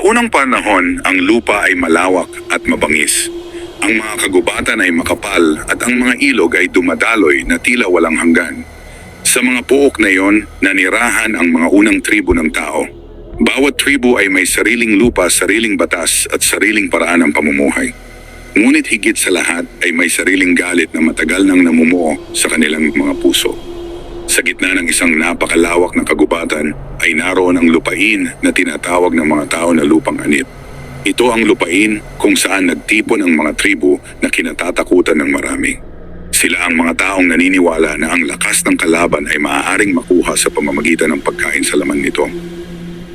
unang panahon, ang lupa ay malawak at mabangis. Ang mga kagubatan ay makapal at ang mga ilog ay dumadaloy na tila walang hanggan. Sa mga puok na iyon, nanirahan ang mga unang tribo ng tao. Bawat tribo ay may sariling lupa, sariling batas at sariling paraan ng pamumuhay. Ngunit higit sa lahat ay may sariling galit na matagal nang namumuo sa kanilang mga puso. Sa gitna ng isang napakalawak na kagubatan ay naroon ang lupain na tinatawag ng mga tao na lupang anit. Ito ang lupain kung saan nagtipon ang mga tribo na kinatatakutan ng marami. Sila ang mga taong naniniwala na ang lakas ng kalaban ay maaaring makuha sa pamamagitan ng pagkain sa laman nito.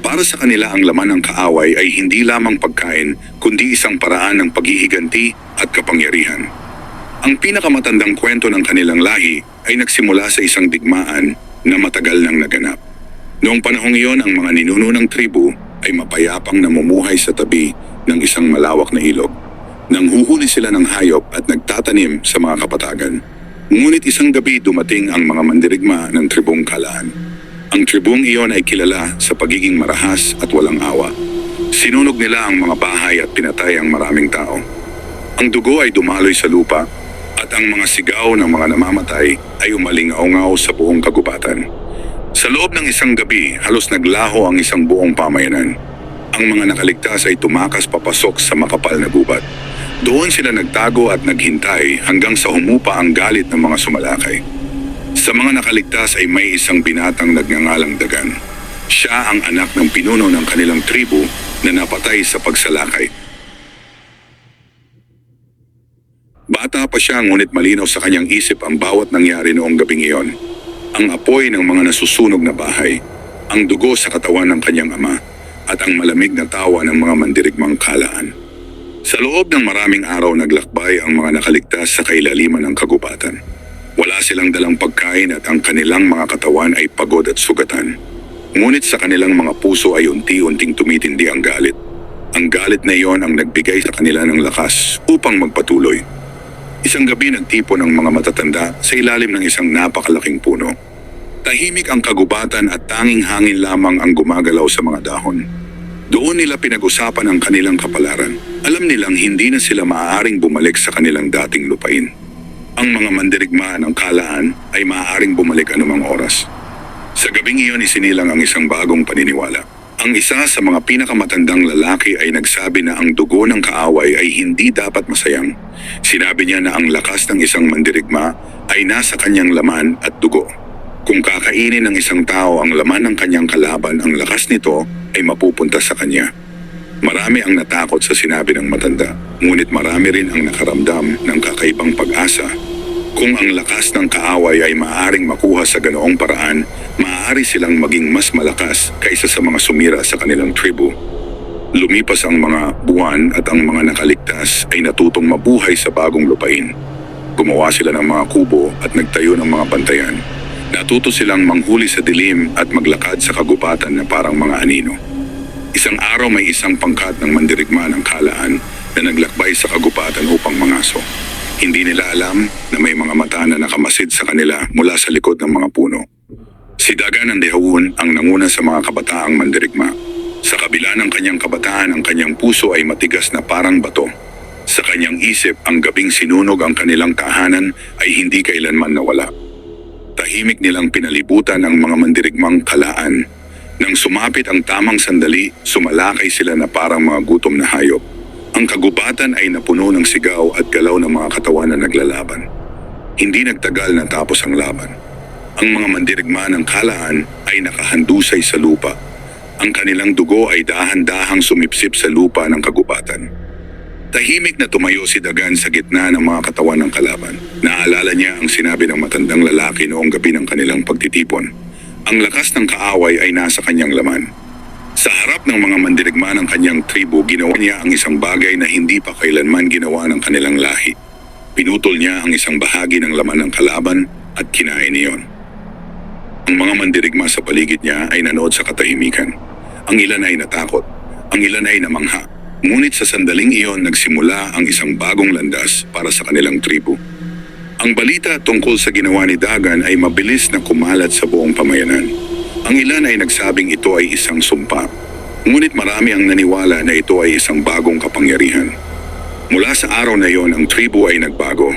Para sa kanila ang laman ng kaaway ay hindi lamang pagkain kundi isang paraan ng paghihiganti at kapangyarihan. Ang pinakamatandang kwento ng kanilang lahi ay nagsimula sa isang digmaan na matagal nang naganap. Noong panahong iyon, ang mga ninuno ng tribu ay mapayapang namumuhay sa tabi ng isang malawak na ilog. Nanghuhuli sila ng hayop at nagtatanim sa mga kapatagan. Ngunit isang gabi dumating ang mga mandirigma ng tribong Kalaan. Ang tribong iyon ay kilala sa pagiging marahas at walang awa. Sinunog nila ang mga bahay at pinatay ang maraming tao. Ang dugo ay dumaloy sa lupa at ang mga sigaw ng mga namamatay ay umalingaw-ngaw sa buong kagubatan. Sa loob ng isang gabi, halos naglaho ang isang buong pamayanan. Ang mga nakaligtas ay tumakas papasok sa makapal na gubat. Doon sila nagtago at naghintay hanggang sa humupa ang galit ng mga sumalakay. Sa mga nakaligtas ay may isang binatang nagngangalang Dagan. Siya ang anak ng pinuno ng kanilang tribu na napatay sa pagsalakay. Bata pa siya ngunit malinaw sa kanyang isip ang bawat nangyari noong gabing iyon. Ang apoy ng mga nasusunog na bahay, ang dugo sa katawan ng kanyang ama, at ang malamig na tawa ng mga mandirigmang Kalaan. Sa loob ng maraming araw naglakbay ang mga nakaligtas sa kailaliman ng kagubatan. Wala silang dalang pagkain at ang kanilang mga katawan ay pagod at sugatan. Ngunit sa kanilang mga puso ay unti-unting tumitindi ang galit. Ang galit na iyon ang nagbigay sa kanila ng lakas upang magpatuloy. Isang gabi nagtipon ang mga matatanda sa ilalim ng isang napakalaking puno. Tahimik ang kagubatan at tanging hangin lamang ang gumagalaw sa mga dahon. Doon nila pinag-usapan ang kanilang kapalaran. Alam nilang hindi na sila maaaring bumalik sa kanilang dating lupain. Ang mga mandirigma ng Kalaan ay maaaring bumalik anumang oras. Sa gabing iyon isinilang ang isang bagong paniniwala. Ang isa sa mga pinakamatandang lalaki ay nagsabi na ang dugo ng kaaway ay hindi dapat masayang. Sinabi niya na ang lakas ng isang mandirigma ay nasa kanyang laman at dugo. Kung kakainin ng isang tao ang laman ng kanyang kalaban, ang lakas nito ay mapupunta sa kanya. Marami ang natakot sa sinabi ng matanda, ngunit marami rin ang nakaramdam ng kakaibang pag-asa. Kung ang lakas ng kaaway ay maaaring makuha sa ganoong paraan, maaari silang maging mas malakas kaysa sa mga sumira sa kanilang tribu. Lumipas ang mga buwan at ang mga nakaligtas ay natutong mabuhay sa bagong lupain. Gumawa sila ng mga kubo at nagtayo ng mga bantayan. Natuto silang manghuli sa dilim at maglakad sa kagubatan na parang mga anino. Isang araw may isang pangkat ng mandirigma ng Kalaan na naglakbay sa kagubatan upang mangaso. Hindi nila alam na may mga mata na nakamasid sa kanila mula sa likod ng mga puno. Si Dagan ng Dehawun ang nanguna sa mga kabataang mandirigma. Sa kabila ng kanyang kabataan, ang kanyang puso ay matigas na parang bato. Sa kanyang isip, ang gabing sinunog ang kanilang tahanan ay hindi kailanman nawala. Tahimik nilang pinalibutan ang mga mandirigmang Kalaan. Nang sumapit ang tamang sandali, sumalakay sila na parang mga gutom na hayop. Ang kagubatan ay napuno ng sigaw at galaw ng mga katawan na naglalaban. Hindi nagtagal na tapos ang laban. Ang mga mandirigma ng Kalaan ay nakahandusay sa lupa. Ang kanilang dugo ay dahan-dahang sumipsip sa lupa ng kagubatan. Tahimik na tumayo si Dagan sa gitna ng mga katawan ng kalaban. Naalala niya ang sinabi ng matandang lalaki noong gabi ng kanilang pagtitipon. Ang lakas ng kaaway ay nasa kanyang laman. Sa harap ng mga mandirigma ng kanyang tribu, ginawa niya ang isang bagay na hindi pa kailanman ginawa ng kanilang lahi. Pinutol niya ang isang bahagi ng laman ng kalaban at kinain iyon. Ang mga mandirigma sa paligid niya ay nanood sa katahimikan. Ang ilan ay natakot, ang ilan ay namangha. Ngunit sa sandaling iyon nagsimula ang isang bagong landas para sa kanilang tribu. Ang balita tungkol sa ginawa ni Dagan ay mabilis na kumalat sa buong pamayanan. Ang ilan ay nagsabing ito ay isang sumpa. Ngunit marami ang naniwala na ito ay isang bagong kapangyarihan. Mula sa araw na iyon, ang tribu ay nagbago.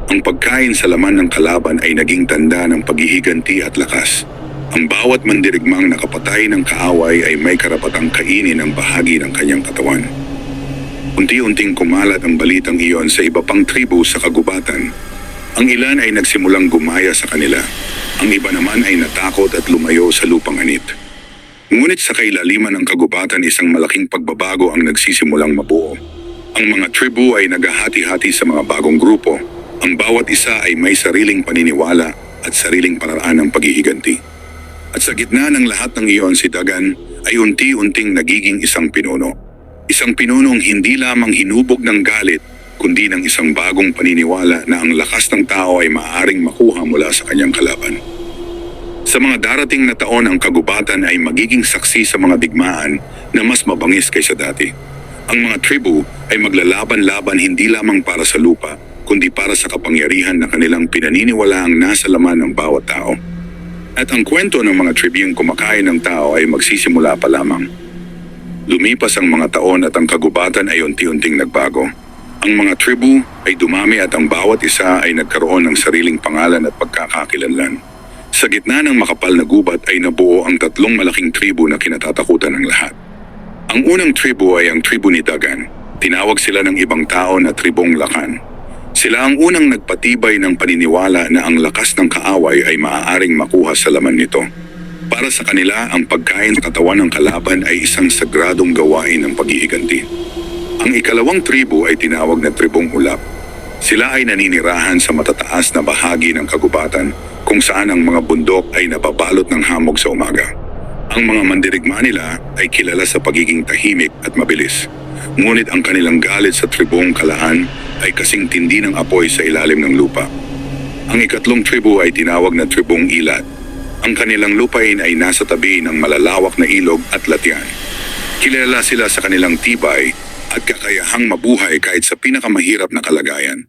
Ang pagkain sa laman ng kalaban ay naging tanda ng paghihiganti at lakas. Ang bawat mandirigmang nakapatay ng kaaway ay may karapatang kainin ang bahagi ng kanyang katawan. Unti-unting kumalat ang balitang iyon sa iba pang tribu sa kagubatan. Ang ilan ay nagsimulang gumaya sa kanila. Ang iba naman ay natakot at lumayo sa lupang anit. Ngunit sa kailaliman ng kagubatan, isang malaking pagbabago ang nagsisimulang mabuo. Ang mga tribu ay naghahati-hati sa mga bagong grupo. Ang bawat isa ay may sariling paniniwala at sariling paraan ng paghihiganti. At sa gitna ng lahat ng iyon, si Dagan ay unti-unting nagiging isang pinuno. Isang pinunong hindi lamang hinubog ng galit, kundi ng isang bagong paniniwala na ang lakas ng tao ay maaaring makuha mula sa kanyang kalaban. Sa mga darating na taon, ang kagubatan ay magiging saksi sa mga digmaan na mas mabangis kaysa dati. Ang mga tribu ay maglalaban-laban hindi lamang para sa lupa, kundi para sa kapangyarihan na kanilang pinaniniwalaang nasa laman ng bawat tao. At ang kwento ng mga tribuyong kumakain ng tao ay magsisimula pa lamang. Lumipas ang mga taon at ang kagubatan ay unti-unting nagbago. Ang mga tribu ay dumami at ang bawat isa ay nagkaroon ng sariling pangalan at pagkakakilanlan. Sa gitna ng makapal na gubat ay nabuo ang tatlong malaking tribu na kinatatakutan ng lahat. Ang unang tribu ay ang tribu ni Dagan. Tinawag sila ng ibang tao na tribong Lakan. Sila ang unang nagpatibay ng paniniwala na ang lakas ng kaaway ay maaaring makuha sa laman nito. Para sa kanila, ang pagkain sa katawan ng kalaban ay isang sagradong gawain ng paghihiganti. Ang ikalawang tribu ay tinawag na tribong Ulap. Sila ay naninirahan sa matataas na bahagi ng kagubatan kung saan ang mga bundok ay nababalot ng hamog sa umaga. Ang mga mandirigma nila ay kilala sa pagiging tahimik at mabilis. Ngunit ang kanilang galit sa tribong Kalaan ay kasing tindi ng apoy sa ilalim ng lupa. Ang ikatlong tribu ay tinawag na tribong Ilat. Ang kanilang lupain ay nasa tabi ng malalawak na ilog at latyan. Kilala sila sa kanilang tibay at kakayahang mabuhay kahit sa pinakamahirap na kalagayan.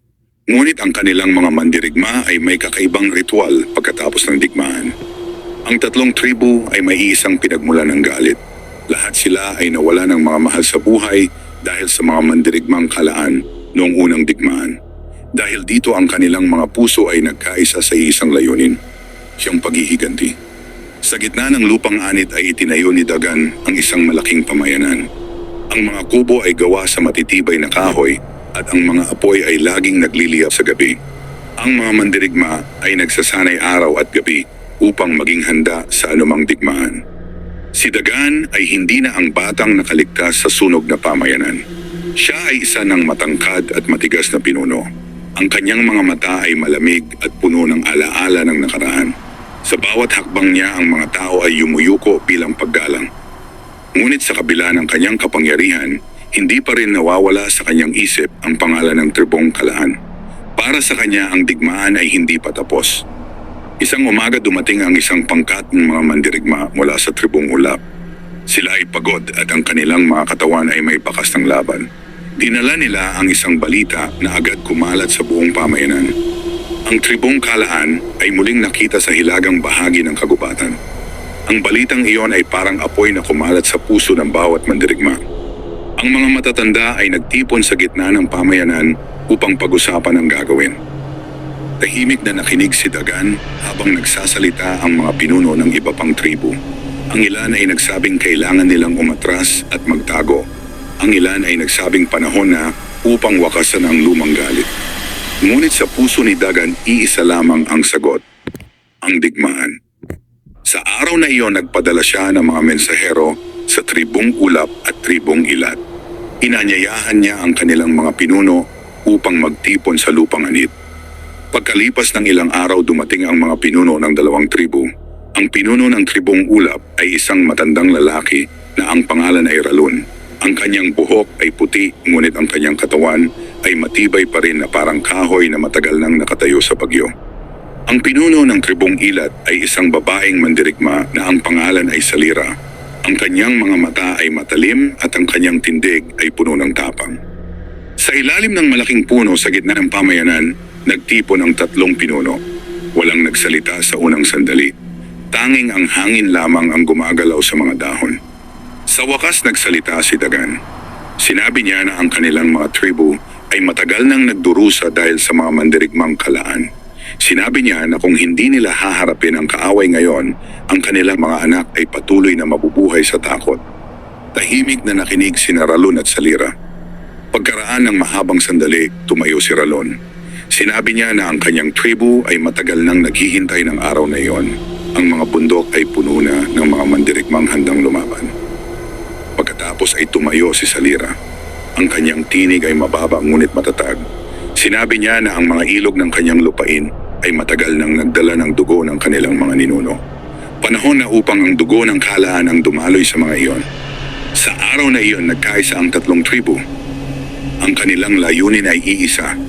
Ngunit ang kanilang mga mandirigma ay may kakaibang ritual pagkatapos ng digmaan. Ang tatlong tribu ay may isang pinagmulan ng galit. Lahat sila ay nawala ng mga mahal sa buhay dahil sa mga mandirigmang Kalaan noong unang digmaan. Dahil dito ang kanilang mga puso ay nagkaisa sa isang layunin, siyang paghihiganti. Sa gitna ng lupang anit ay itinayo ni Dagan ang isang malaking pamayanan. Ang mga kubo ay gawa sa matitibay na kahoy at ang mga apoy ay laging nagliliyap sa gabi. Ang mga mandirigma ay nagsasanay araw at gabi upang maging handa sa anumang digmaan. Si Dagan ay hindi na ang batang nakaligtas sa sunog na pamayanan. Siya ay isa ng matangkad at matigas na pinuno. Ang kanyang mga mata ay malamig at puno ng alaala ng nakaraan. Sa bawat hakbang niya, ang mga tao ay yumuyuko bilang paggalang. Ngunit sa kabila ng kanyang kapangyarihan, hindi pa rin nawawala sa kanyang isip ang pangalan ng tribong Kalaan. Para sa kanya, ang digmaan ay hindi pa tapos. Isang umaga dumating ang isang pangkat ng mga mandirigma mula sa tribong Ulap. Sila ay pagod at ang kanilang mga katawan ay may bakas ng laban. Dinala nila ang isang balita na agad kumalat sa buong pamayanan. Ang tribong Kalaan ay muling nakita sa hilagang bahagi ng kagubatan. Ang balitang iyon ay parang apoy na kumalat sa puso ng bawat mandirigma. Ang mga matatanda ay nagtipon sa gitna ng pamayanan upang pag-usapan ang gagawin. Tahimik na nakinig si Dagan habang nagsasalita ang mga pinuno ng iba pang tribu. Ang ilan ay nagsabing kailangan nilang umatras at magtago. Ang ilan ay nagsabing panahon na upang wakasan ang lumang galit. Ngunit sa puso ni Dagan, iisa lamang ang sagot: ang digmaan. Sa araw na iyon, nagpadala siya ng mga mensahero sa tribong Ulap at tribong Ilat. Inanyayahan niya ang kanilang mga pinuno upang magtipon sa lupang anit. Pagkalipas ng ilang araw, dumating ang mga pinuno ng dalawang tribu. Ang pinuno ng tribong Ulap ay isang matandang lalaki na ang pangalan ay Ralun. Ang kanyang buhok ay puti, ngunit ang kanyang katawan ay matibay pa rin na parang kahoy na matagal nang nakatayo sa bagyo. Ang pinuno ng tribong Ilat ay isang babaeng mandirigma na ang pangalan ay Salira. Ang kanyang mga mata ay matalim at ang kanyang tindig ay puno ng tapang. Sa ilalim ng malaking puno sa gitna ng pamayanan, nagtipon ang tatlong pinuno. Walang nagsalita sa unang sandali. Tanging ang hangin lamang ang gumagalaw sa mga dahon. Sa Sa wakas nagsalita si Dagan. Sinabi niya na ang kanilang mga tribu ay matagal nang nagdurusa dahil sa mga mandirigmang kalaan. Sinabi niya na kung hindi nila haharapin ang kaaway ngayon, ang kanilang mga anak ay patuloy na mabubuhay sa takot. Tahimik na nakinig si Ralon at Salira. Pagkaraan ng mahabang sandali, tumayo si Ralon. Sinabi niya na ang kanyang tribu ay matagal nang naghihintay ng araw na iyon. Ang mga bundok ay puno na ng mga mandirigmang handang lumaban. Pagkatapos ay tumayo si Salira. Ang kanyang tinig ay mababa ngunit matatag. Sinabi niya na ang mga ilog ng kanyang lupain ay matagal nang nagdala ng dugo ng kanilang mga ninuno. Panahon na upang ang dugo ng kalaan ang dumaloy sa mga iyon. Sa araw na iyon nagkaisa ang tatlong tribu. Ang kanilang layunin ay iisa.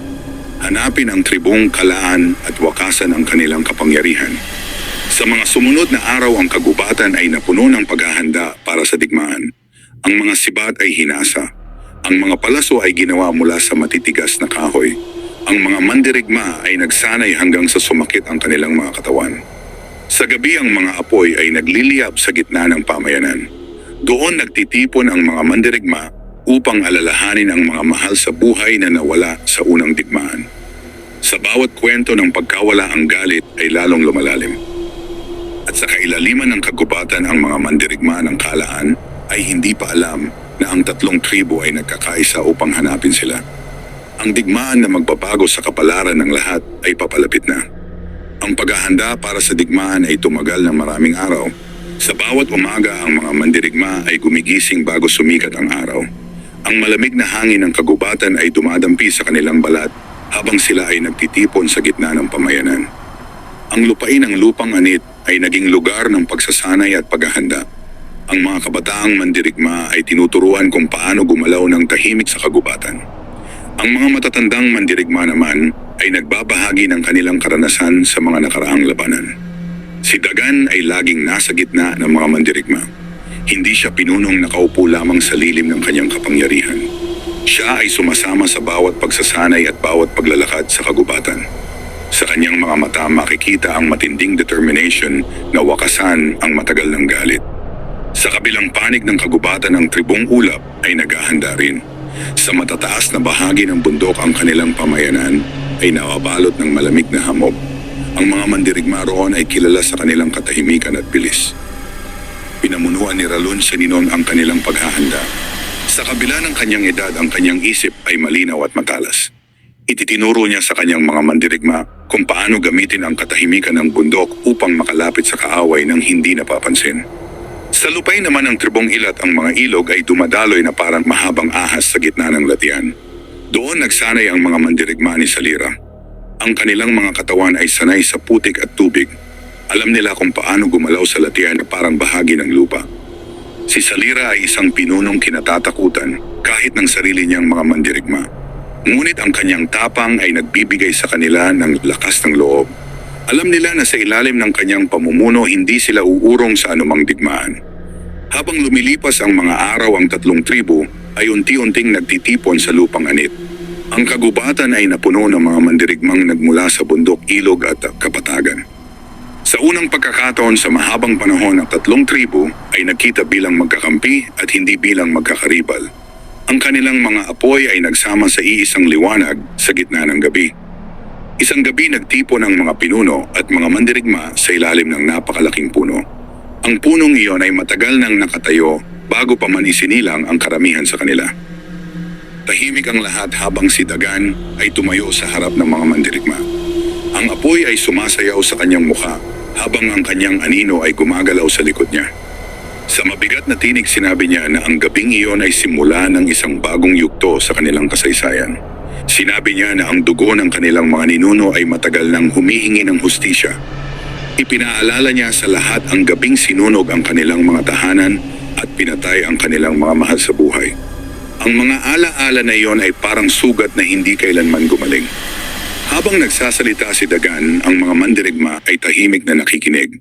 Hanapin ang tribong kalaan at wakasan ang kanilang kapangyarihan. Sa mga sumunod na araw ang kagubatan ay napuno ng paghahanda para sa digmaan. Ang mga sibat ay hinasa. Ang mga palaso ay ginawa mula sa matitigas na kahoy. Ang mga mandirigma ay nagsanay hanggang sa sumakit ang kanilang mga katawan. Sa gabi ang mga apoy ay nagliliyab sa gitna ng pamayanan. Doon nagtitipon ang mga mandirigma upang alalahanin ang mga mahal sa buhay na nawala sa unang digmaan. Sa bawat kwento ng pagkawala ang galit ay lalong lumalalim. At sa kailaliman ng kagubatan ang mga mandirigma ng kalaan ay hindi pa alam na ang tatlong tribu ay nagkakaisa upang hanapin sila. Ang digmaan na magbabago sa kapalaran ng lahat ay papalapit na. Ang paghahanda para sa digmaan ay tumagal ng maraming araw. Sa bawat umaga ang mga mandirigma ay gumigising bago sumikat ang araw. Ang malamig na hangin ng kagubatan ay dumadampi sa kanilang balat habang sila ay nagtitipon sa gitna ng pamayanan. Ang lupain ng lupang anit ay naging lugar ng pagsasanay at paghahanda. Ang mga kabataang mandirigma ay tinuturuan kung paano gumalaw ng tahimik sa kagubatan. Ang mga matatandang mandirigma naman ay nagbabahagi ng kanilang karanasan sa mga nakaraang labanan. Si Dagan ay laging nasa gitna ng mga mandirigma. Hindi siya pinunong nakaupo lamang sa lilim ng kanyang kapangyarihan. Siya ay sumasama sa bawat pagsasanay at bawat paglalakad sa kagubatan. Sa kanyang mga mata makikita ang matinding determination na wakasan ang matagal ng galit. Sa kabilang panig ng kagubatan ng tribong ulap ay naghahanda rin. Sa matataas na bahagi ng bundok ang kanilang pamayanan ay nawabalot ng malamig na hamog. Ang mga mandirigma roon ay kilala sa kanilang katahimikan at bilis. Pinamunuan ni Ralon Seninon ang kanilang paghahanda. Sa kabila ng kanyang edad ang kanyang isip ay malinaw at matalas. Ititinuro niya sa kanyang mga mandirigma kung paano gamitin ang katahimikan ng bundok upang makalapit sa kaaway nang hindi napapansin. Sa lupay naman ng tribong ilat ang mga ilog ay dumadaloy na parang mahabang ahas sa gitna ng latian. Doon nagsanay ang mga mandirigma ni Salira. Ang kanilang mga katawan ay sanay sa putik at tubig. Alam nila kung paano gumalaw sa latian na parang bahagi ng lupa. Si Salira ay isang pinunong kinatatakutan kahit ng sarili niyang mga mandirigma. Ngunit ang kanyang tapang ay nagbibigay sa kanila ng lakas ng loob. Alam nila na sa ilalim ng kanyang pamumuno hindi sila uurong sa anumang digmaan. Habang lumilipas ang mga araw ang tatlong tribu ay unti-unting nagtitipon sa lupang anit. Ang kagubatan ay napuno ng mga mandirigmang nagmula sa bundok, ilog at kapatagan. Sa unang pagkakataon sa mahabang panahon ang tatlong tribu ay nagkita bilang magkakampi at hindi bilang magkakaribal. Ang kanilang mga apoy ay nagsama sa iisang liwanag sa gitna ng gabi. Isang gabi nagtipon ang mga pinuno at mga mandirigma sa ilalim ng napakalaking puno. Ang punong iyon ay matagal nang nakatayo bago pa man isinilang ang karamihan sa kanila. Tahimik ang lahat habang si Dagan ay tumayo sa harap ng mga mandirigma. Ang apoy ay sumasayaw sa kanyang mukha habang ang kanyang anino ay gumagalaw sa likod niya. Sa mabigat na tinig sinabi niya na ang gabing iyon ay simula ng isang bagong yugto sa kanilang kasaysayan. Sinabi niya na ang dugo ng kanilang mga ninuno ay matagal nang humihingi ng hustisya. Ipinaalala niya sa lahat ang gabing sinunog ang kanilang mga tahanan at pinatay ang kanilang mga mahal sa buhay. Ang mga alaala na iyon ay parang sugat na hindi kailanman gumaling. Habang nagsasalita si Dagan, ang mga mandirigma ay tahimik na nakikinig.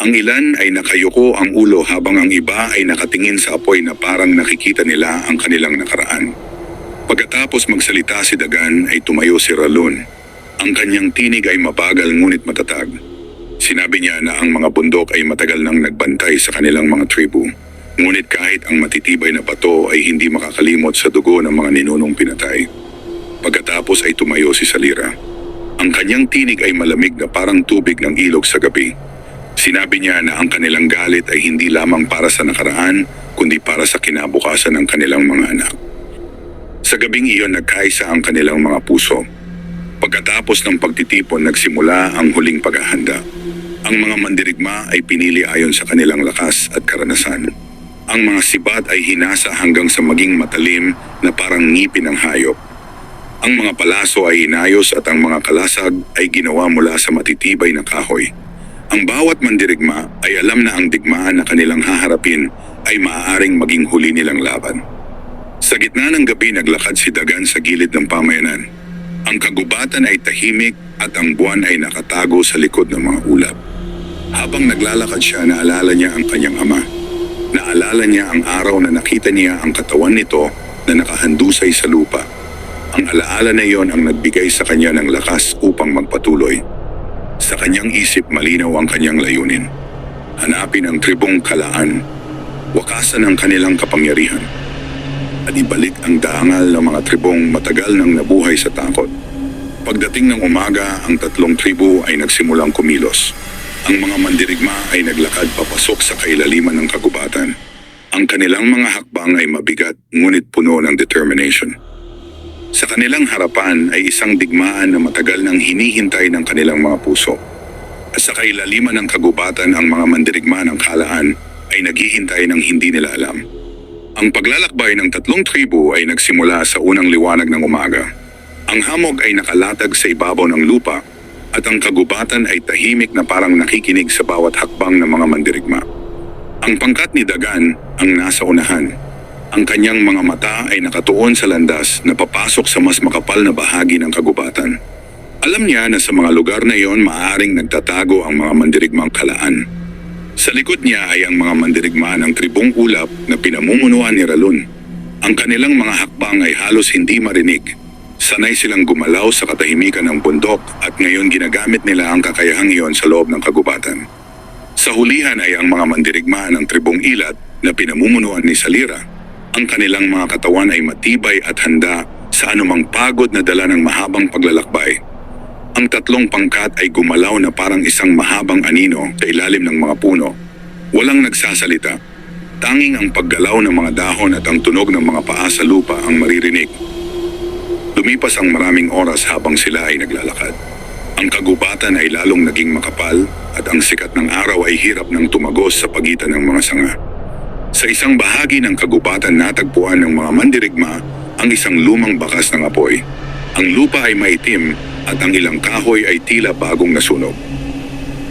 Ang ilan ay nakayuko ang ulo habang ang iba ay nakatingin sa apoy na parang nakikita nila ang kanilang nakaraan. Pagkatapos magsalita si Dagan ay tumayo si Ralon. Ang kanyang tinig ay mabagal ngunit matatag. Sinabi niya na ang mga bundok ay matagal nang nagbantay sa kanilang mga tribu. Ngunit kahit ang matitibay na bato ay hindi makakalimot sa dugo ng mga ninunong pinatay. Pagkatapos ay tumayo si Salira. Ang kanyang tinig ay malamig na parang tubig ng ilog sa gabi. Sinabi niya na ang kanilang galit ay hindi lamang para sa nakaraan, kundi para sa kinabukasan ng kanilang mga anak. Sa gabing iyon nagkaisa ang kanilang mga puso. Pagkatapos ng pagtitipon nagsimula ang huling paghahanda. Ang mga mandirigma ay pinili ayon sa kanilang lakas at karanasan. Ang mga sibat ay hinasa hanggang sa maging matalim na parang ngipin ng hayop. Ang mga palaso ay inayos at ang mga kalasag ay ginawa mula sa matitibay na kahoy. Ang bawat mandirigma ay alam na ang digmaan na kanilang haharapin ay maaaring maging huli nilang laban. Sa gitna ng gabi naglakad si Dagan sa gilid ng pamayanan. Ang kagubatan ay tahimik at ang buwan ay nakatago sa likod ng mga ulap. Habang naglalakad siya, naalala niya ang kanyang ama. Naalala niya ang araw na nakita niya ang katawan nito na nakahandusay sa lupa. Ang alaala na iyon ang nagbigay sa kanya ng lakas upang magpatuloy. Sa kanyang isip malinaw ang kanyang layunin. Hanapin ang tribong Kalaan, wakasan ang kanilang kapangyarihan, at ibalik ang daangal ng mga tribong matagal nang nabuhay sa takot. Pagdating ng umaga, ang 3 tribo ay nagsimulang kumilos. Ang mga mandirigma ay naglakad papasok sa kailaliman ng kagubatan. Ang kanilang mga hakbang ay mabigat ngunit puno ng determination. Sa kanilang harapan ay isang digmaan na matagal nang hinihintay ng kanilang mga puso. At sa kailaliman ng kagubatan ang mga mandirigma ng Kalaan ay naghihintay ng hindi nila alam. Ang paglalakbay ng 3 tribo ay nagsimula sa unang liwanag ng umaga. Ang hamog ay nakalatag sa ibabaw ng lupa at ang kagubatan ay tahimik na parang nakikinig sa bawat hakbang ng mga mandirigma. Ang pangkat ni Dagan ang nasa unahan. Ang kanyang mga mata ay nakatuon sa landas na papasok sa mas makapal na bahagi ng kagubatan. Alam niya na sa mga lugar na iyon maaaring nagtatago ang mga mandirigmang Kalaan. Sa likod niya ay ang mga mandirigma ng tribong ulap na pinamumunuan ni Ralun. Ang kanilang mga hakbang ay halos hindi marinig. Sanay silang gumalaw sa katahimikan ng bundok at ngayon ginagamit nila ang kakayahang iyon sa loob ng kagubatan. Sa hulihan ay ang mga mandirigma ng tribong Ilat na pinamumunuan ni Salira. Ang kanilang mga katawan ay matibay at handa sa anumang pagod na dala ng mahabang paglalakbay. Ang 3 pangkat ay gumalaw na parang isang mahabang anino sa ilalim ng mga puno. Walang nagsasalita. Tanging ang paggalaw ng mga dahon at ang tunog ng mga paa sa lupa ang maririnig. Lumipas ang maraming oras habang sila ay naglalakad. Ang kagubatan ay lalong naging makapal at ang sikat ng araw ay hirap ng tumagos sa pagitan ng mga sanga. Sa isang bahagi ng kagubatan natagpuan ng mga mandirigma ang isang lumang bakas ng apoy. Ang lupa ay maitim at ang ilang kahoy ay tila bagong nasunog.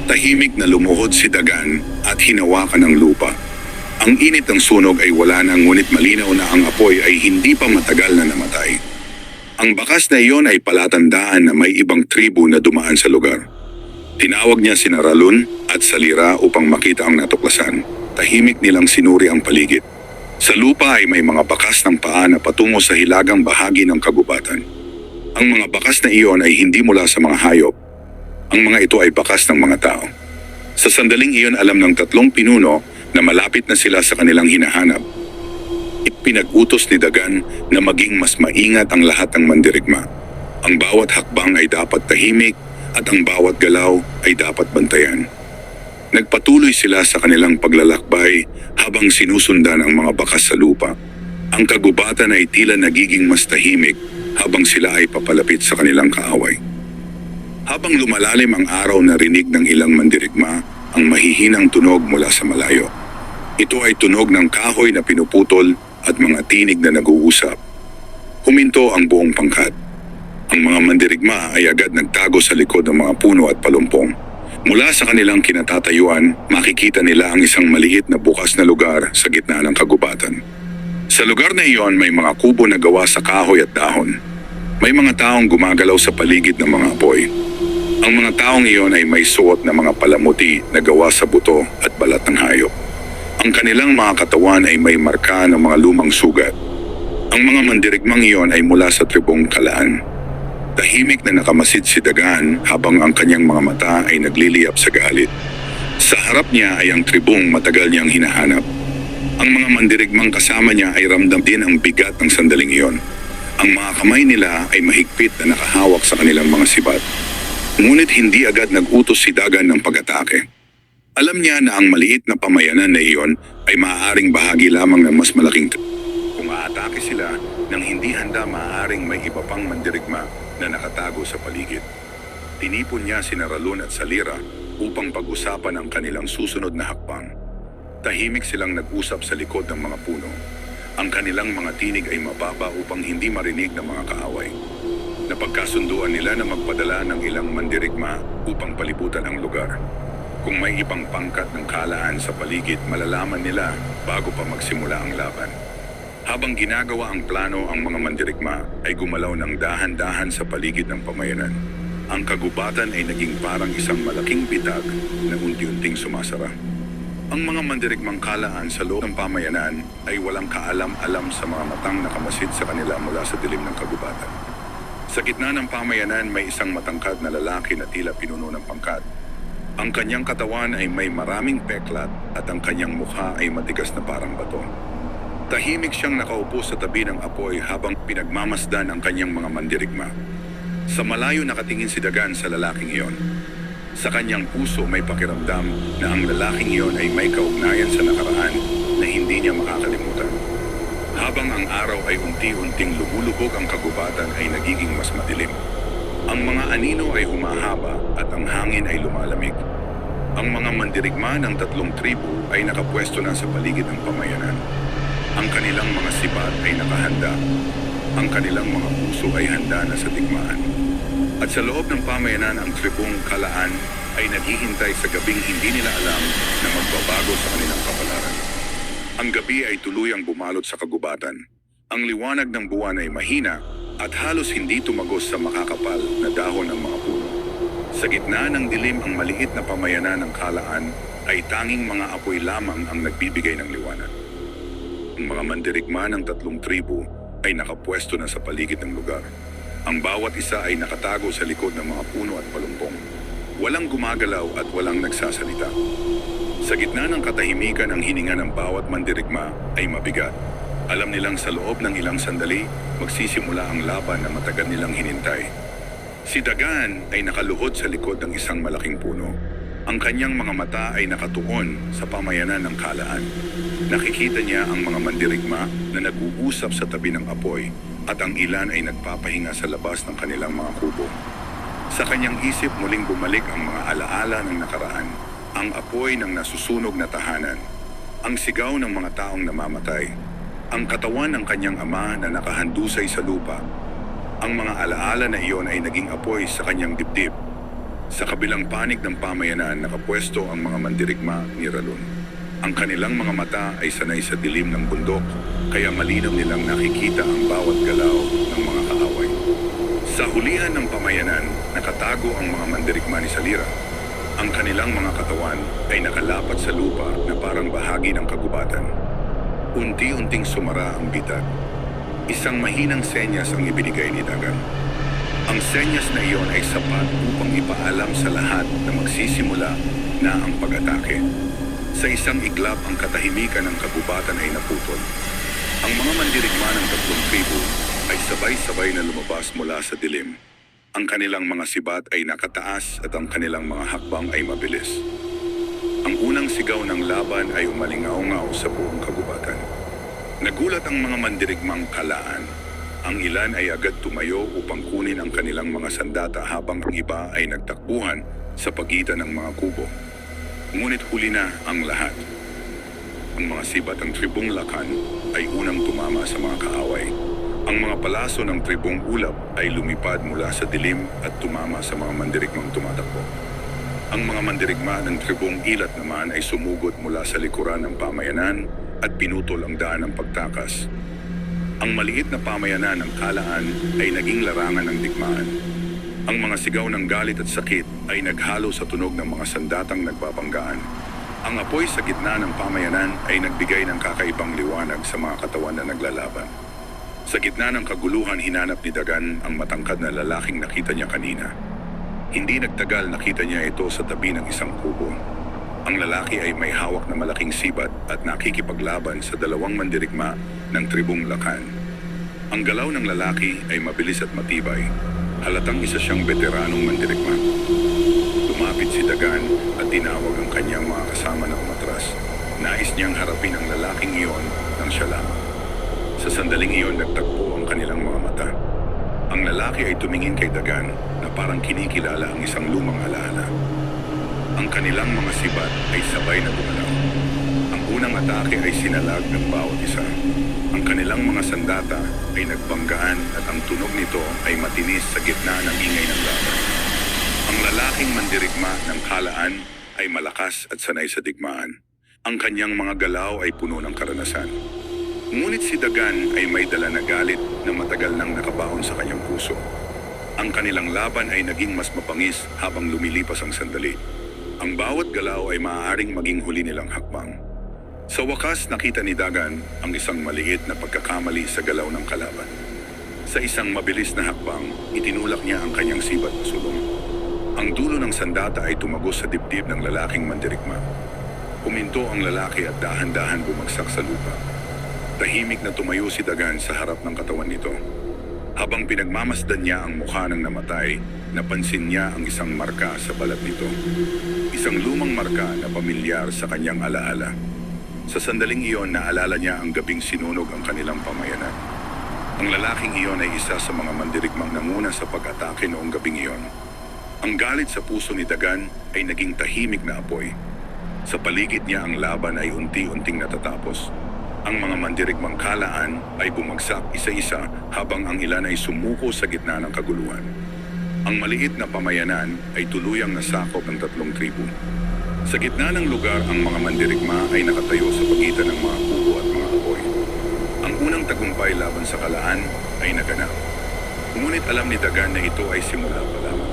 Tahimik na lumuhod si Dagan at hinawakan ng lupa. Ang init ng sunog ay wala na ngunit malinaw na ang apoy ay hindi pa matagal na namatay. Ang bakas na iyon ay palatandaan na may ibang tribo na dumaan sa lugar. Tinawag niya sina Ralun at Salira upang makita ang natuklasan. Tahimik nilang sinuri ang paligid. Sa lupa ay may mga bakas ng paa na patungo sa hilagang bahagi ng kagubatan. Ang mga bakas na iyon ay hindi mula sa mga hayop. Ang mga ito ay bakas ng mga tao. Sa sandaling iyon alam ng 3 pinuno na malapit na sila sa kanilang hinahanap. Pinag-utos ni Dagan na maging mas maingat ang lahat ng mandirigma. Ang bawat hakbang ay dapat tahimik at ang bawat galaw ay dapat bantayan. Nagpatuloy sila sa kanilang paglalakbay habang sinusundan ang mga bakas sa lupa. Ang kagubatan ay tila nagiging mas tahimik habang sila ay papalapit sa kanilang kaaway. Habang lumalalim ang araw narinig ng ilang mandirigma ang mahihinang tunog mula sa malayo. Ito ay tunog ng kahoy na pinuputol at mga tinig na nag-uusap. Huminto ang buong pangkat. Ang mga mandirigma ay agad nagtago sa likod ng mga puno at palumpong. Mula sa kanilang kinatatayuan, makikita nila ang isang maliit na bukas na lugar sa gitna ng kagubatan. Sa lugar na iyon may mga kubo na gawa sa kahoy at dahon. May mga taong gumagalaw sa paligid ng mga apoy. Ang mga taong iyon ay may suot na mga palamuti na gawa sa buto at balat ng hayop. Ang kanilang mga katawan ay may marka ng mga lumang sugat. Ang mga mandirigmang iyon ay mula sa tribong Kalaan. Tahimik na nakamasid si Dagan habang ang kanyang mga mata ay nagliliyap sa galit. Sa harap niya ay ang tribong matagal niyang hinahanap. Ang mga mandirigmang kasama niya ay ramdam din ang bigat ng sandaling iyon. Ang mga kamay nila ay mahigpit na nakahawak sa kanilang mga sibat. Ngunit hindi agad nag-utos si Dagan ng pag-atake. Alam niya na ang maliit na pamayanan na iyon ay maaaring bahagi lamang ng mas malaking kung aatake sila nang hindi handa, maaaring may iba pang mandirigma na nakatago sa paligid. Tinipon niya sina Ralon at Salira upang pag-usapan ang kanilang susunod na hakbang. Tahimik silang nag-usap sa likod ng mga puno. Ang kanilang mga tinig ay mababa upang hindi marinig ng mga kaaway. Napagkasunduan nila na magpadala ng ilang mandirigma upang palibutan ang lugar. Kung may ibang pangkat ng kalaan sa paligid, malalaman nila bago pa magsimula ang laban. Habang ginagawa ang plano, ang mga mandirigma ay gumalaw ng dahan-dahan sa paligid ng pamayanan. Ang kagubatan ay naging parang isang malaking bitag na unti-unting sumasara. Ang mga mandirigmang kalaan sa loob ng pamayanan ay walang kaalam-alam sa mga matang nakamasid sa kanila mula sa dilim ng kagubatan. Sa gitna ng pamayanan may isang matangkad na lalaki na tila pinuno ng pangkat. Ang kanyang katawan ay may maraming peklat at ang kanyang mukha ay matigas na parang bato. Tahimik siyang nakaupo sa tabi ng apoy habang pinagmamasdan ang kanyang mga mandirigma. Sa malayo nakatingin si Dagan sa lalaking iyon. Sa kanyang puso may pakiramdam na ang lalaking iyon ay may kaugnayan sa nakaraan na hindi niya makakalimutan. Habang ang araw ay unti-unting lumulubog, ang kagubatan ay nagiging mas madilim. Ang mga anino ay humahaba at ang hangin ay lumalamig. Ang mga mandirigma ng 3 tribu ay nakapwesto na sa paligid ng pamayanan. Ang kanilang mga sibat ay nakahanda. Ang kanilang mga puso ay handa na sa digmaan. At sa loob ng pamayanan, ang tribong kalaan ay naghihintay sa gabing hindi nila alam na magbabago sa kanilang kapalaran. Ang gabi ay tuluyang bumalot sa kagubatan. Ang liwanag ng buwan ay mahina at halos hindi tumagos sa makakapal na dahon ng mga puno. Sa gitna ng dilim, ang maliit na pamayanan ng kalaan ay tanging mga apoy lamang ang nagbibigay ng liwanag. Ang mga mandirigma ng 3 tribu ay nakapwesto na sa paligid ng lugar. Ang bawat isa ay nakatago sa likod ng mga puno at palumpong. Walang gumagalaw at walang nagsasalita. Sa gitna ng katahimikan, ang hininga ng bawat mandirigma ay mabigat. Alam nilang sa loob ng ilang sandali, magsisimula ang laban na matagal nilang hinintay. Si Dagan ay nakaluhod sa likod ng isang malaking puno. Ang kanyang mga mata ay nakatuon sa pamayanan ng kalaan. Nakikita niya ang mga mandirigma na nag-uusap sa tabi ng apoy at ang ilan ay nagpapahinga sa labas ng kanilang mga kubo. Sa kanyang isip muling bumalik ang mga alaala ng nakaraan, ang apoy ng nasusunog na tahanan, ang sigaw ng mga taong namamatay, ang katawan ng kanyang ama na nakahandusay sa lupa. Ang mga alaala na iyon ay naging apoy sa kanyang dibdib. Sa kabilang panig ng pamayanan, nakapwesto ang mga mandirigma ni Ralon. Ang kanilang mga mata ay sanay sa dilim ng bundok, kaya malinaw nilang nakikita ang bawat galaw ng mga kaaway. Sa hulihan ng pamayanan, nakatago ang mga mandirigma ni Salira. Ang kanilang mga katawan ay nakalapat sa lupa na parang bahagi ng kagubatan. Unti-unting sumara ang bitag. Isang mahinang senyas ang ibinigay ni Dagan. Ang senyas na iyon ay sapat upang ipaalam sa lahat na magsisimula na ang pag-atake. Sa isang iglap, ang katahimikan ng kagubatan ay naputol. Ang mga mandirigma ng 3 tribu ay sabay-sabay na lumabas mula sa dilim. Ang kanilang mga sibat ay nakataas at ang kanilang mga hakbang ay mabilis. Ang unang sigaw ng laban ay umalingaw-ngaw sa buong kagubatan. Nagulat ang mga mandirigmang kalaan. Ang ilan ay agad tumayo upang kunin ang kanilang mga sandata habang ang iba ay nagtakbuhan sa pagitan ng mga kubo. Ngunit huli na ang lahat. Ang mga sibat ng tribong Lakan ay unang tumama sa mga kaaway. Ang mga palaso ng tribong Ulap ay lumipad mula sa dilim at tumama sa mga mandirigmang tumatakbo. Ang mga mandirigma ng tribong Ilat naman ay sumugod mula sa likuran ng pamayanan at pinutol ang daan ng pagtakas. Ang maliit na pamayanan ng kalaan ay naging larangan ng digmaan. Ang mga sigaw ng galit at sakit ay naghalo sa tunog ng mga sandatang nagbabanggaan. Ang apoy sa gitna ng pamayanan ay nagbigay ng kakaibang liwanag sa mga katawan na naglalaban. Sa gitna ng kaguluhan, hinanap ni Dagan ang matangkad na lalaking nakita niya kanina. Hindi nagtagal, nakita niya ito sa tabi ng isang kubo. Ang lalaki ay may hawak na malaking sibat at nakikipaglaban sa dalawang mandirigma ng tribong Lakan. Ang galaw ng lalaki ay mabilis at matibay. Halatang isa siyang veteranong mandirigma. Lumapit si Dagan at tinawag ang kanyang mga kasama na umatras. Nais niyang harapin ang lalaking iyon nang siya lamang. Sa sandaling iyon nagtagpo ang kanilang mga mata. Ang lalaki ay tumingin kay Dagan na parang kinikilala ang isang lumang alaala. Ang kanilang mga sibat ay sabay na gumalaw. Ang unang atake ay sinalag ng bawat isa. Ang kanilang mga sandata ay nagbanggaan at ang tunog nito ay matinis sa gitna ng ingay ng laban. Ang lalaking mandirigma ng kalaan ay malakas at sanay sa digmaan. Ang kanyang mga galaw ay puno ng karanasan. Ngunit si Dagan ay may dala na galit na matagal nang nakabaon sa kanyang puso. Ang kanilang laban ay naging mas mapangis habang lumilipas ang sandali. Ang bawat galaw ay maaaring maging huli nilang hakbang. Sa wakas nakita ni Dagan ang isang maliit na pagkakamali sa galaw ng kalaban. Sa isang mabilis na hakbang, itinulak niya ang kanyang sibat na sulong. Ang dulo ng sandata ay tumagos sa dibdib ng lalaking mandirigma. Huminto ang lalaki at dahan-dahan bumagsak sa lupa. Tahimik na tumayo si Dagan sa harap ng katawan nito. Habang pinagmamasdan niya ang mukha ng namatay, napansin niya ang isang marka sa balat nito. Isang lumang marka na pamilyar sa kanyang alaala. Sa sandaling iyon, naalala niya ang gabing sinunog ang kanilang pamayanan. Ang lalaking iyon ay isa sa mga mandirigmang nanguna sa pag-atake noong gabing iyon. Ang galit sa puso ni Dagan ay naging tahimik na apoy. Sa paligid niya ang laban ay unti-unting natatapos. Ang mga mandirigmang kalaan ay bumagsak isa-isa habang ang ilan ay sumuko sa gitna ng kaguluhan. Ang maliit na pamayanan ay tuluyang nasakop ng 3 tribu. Sa gitna ng lugar ang mga mandirigma ay nakatayo sa pagitan ng mga kubo at mga apoy. Ang unang tagumpay laban sa kalaan ay naganap. Ngunit alam ni Dagan na ito ay simula pa lamang.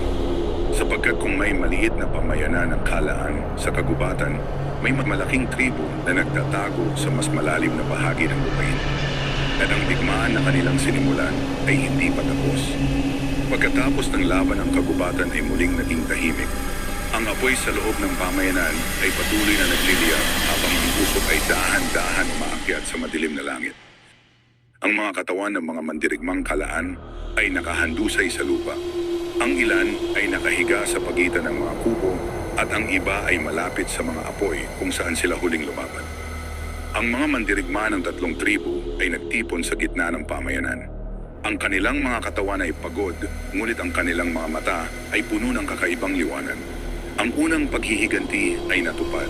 Sapagkat kung may maliit na pamayanan ng kalaan sa kagubatan, may malaking tribo na nagtatago sa mas malalim na bahagi ng lupain. At ang digmaan na kanilang sinimulan ay hindi pa tapos. Pagkatapos ng laban ang kagubatan ay muling naging tahimik. Ang apoy sa loob ng pamayanan ay patuloy na nagliliyab habang ang usok ay dahan-dahan umaakyat sa madilim na langit. Ang mga katawan ng mga mandirigmang kalaan ay nakahandusay sa lupa. Ang ilan ay nakahiga sa pagitan ng mga kubo at ang iba ay malapit sa mga apoy kung saan sila huling lumaban. Ang mga mandirigma ng 3 tribu ay nagtipon sa gitna ng pamayanan. Ang kanilang mga katawan ay pagod, ngunit ang kanilang mga mata ay puno ng kakaibang liwanag. Ang unang paghihiganti ay natupad.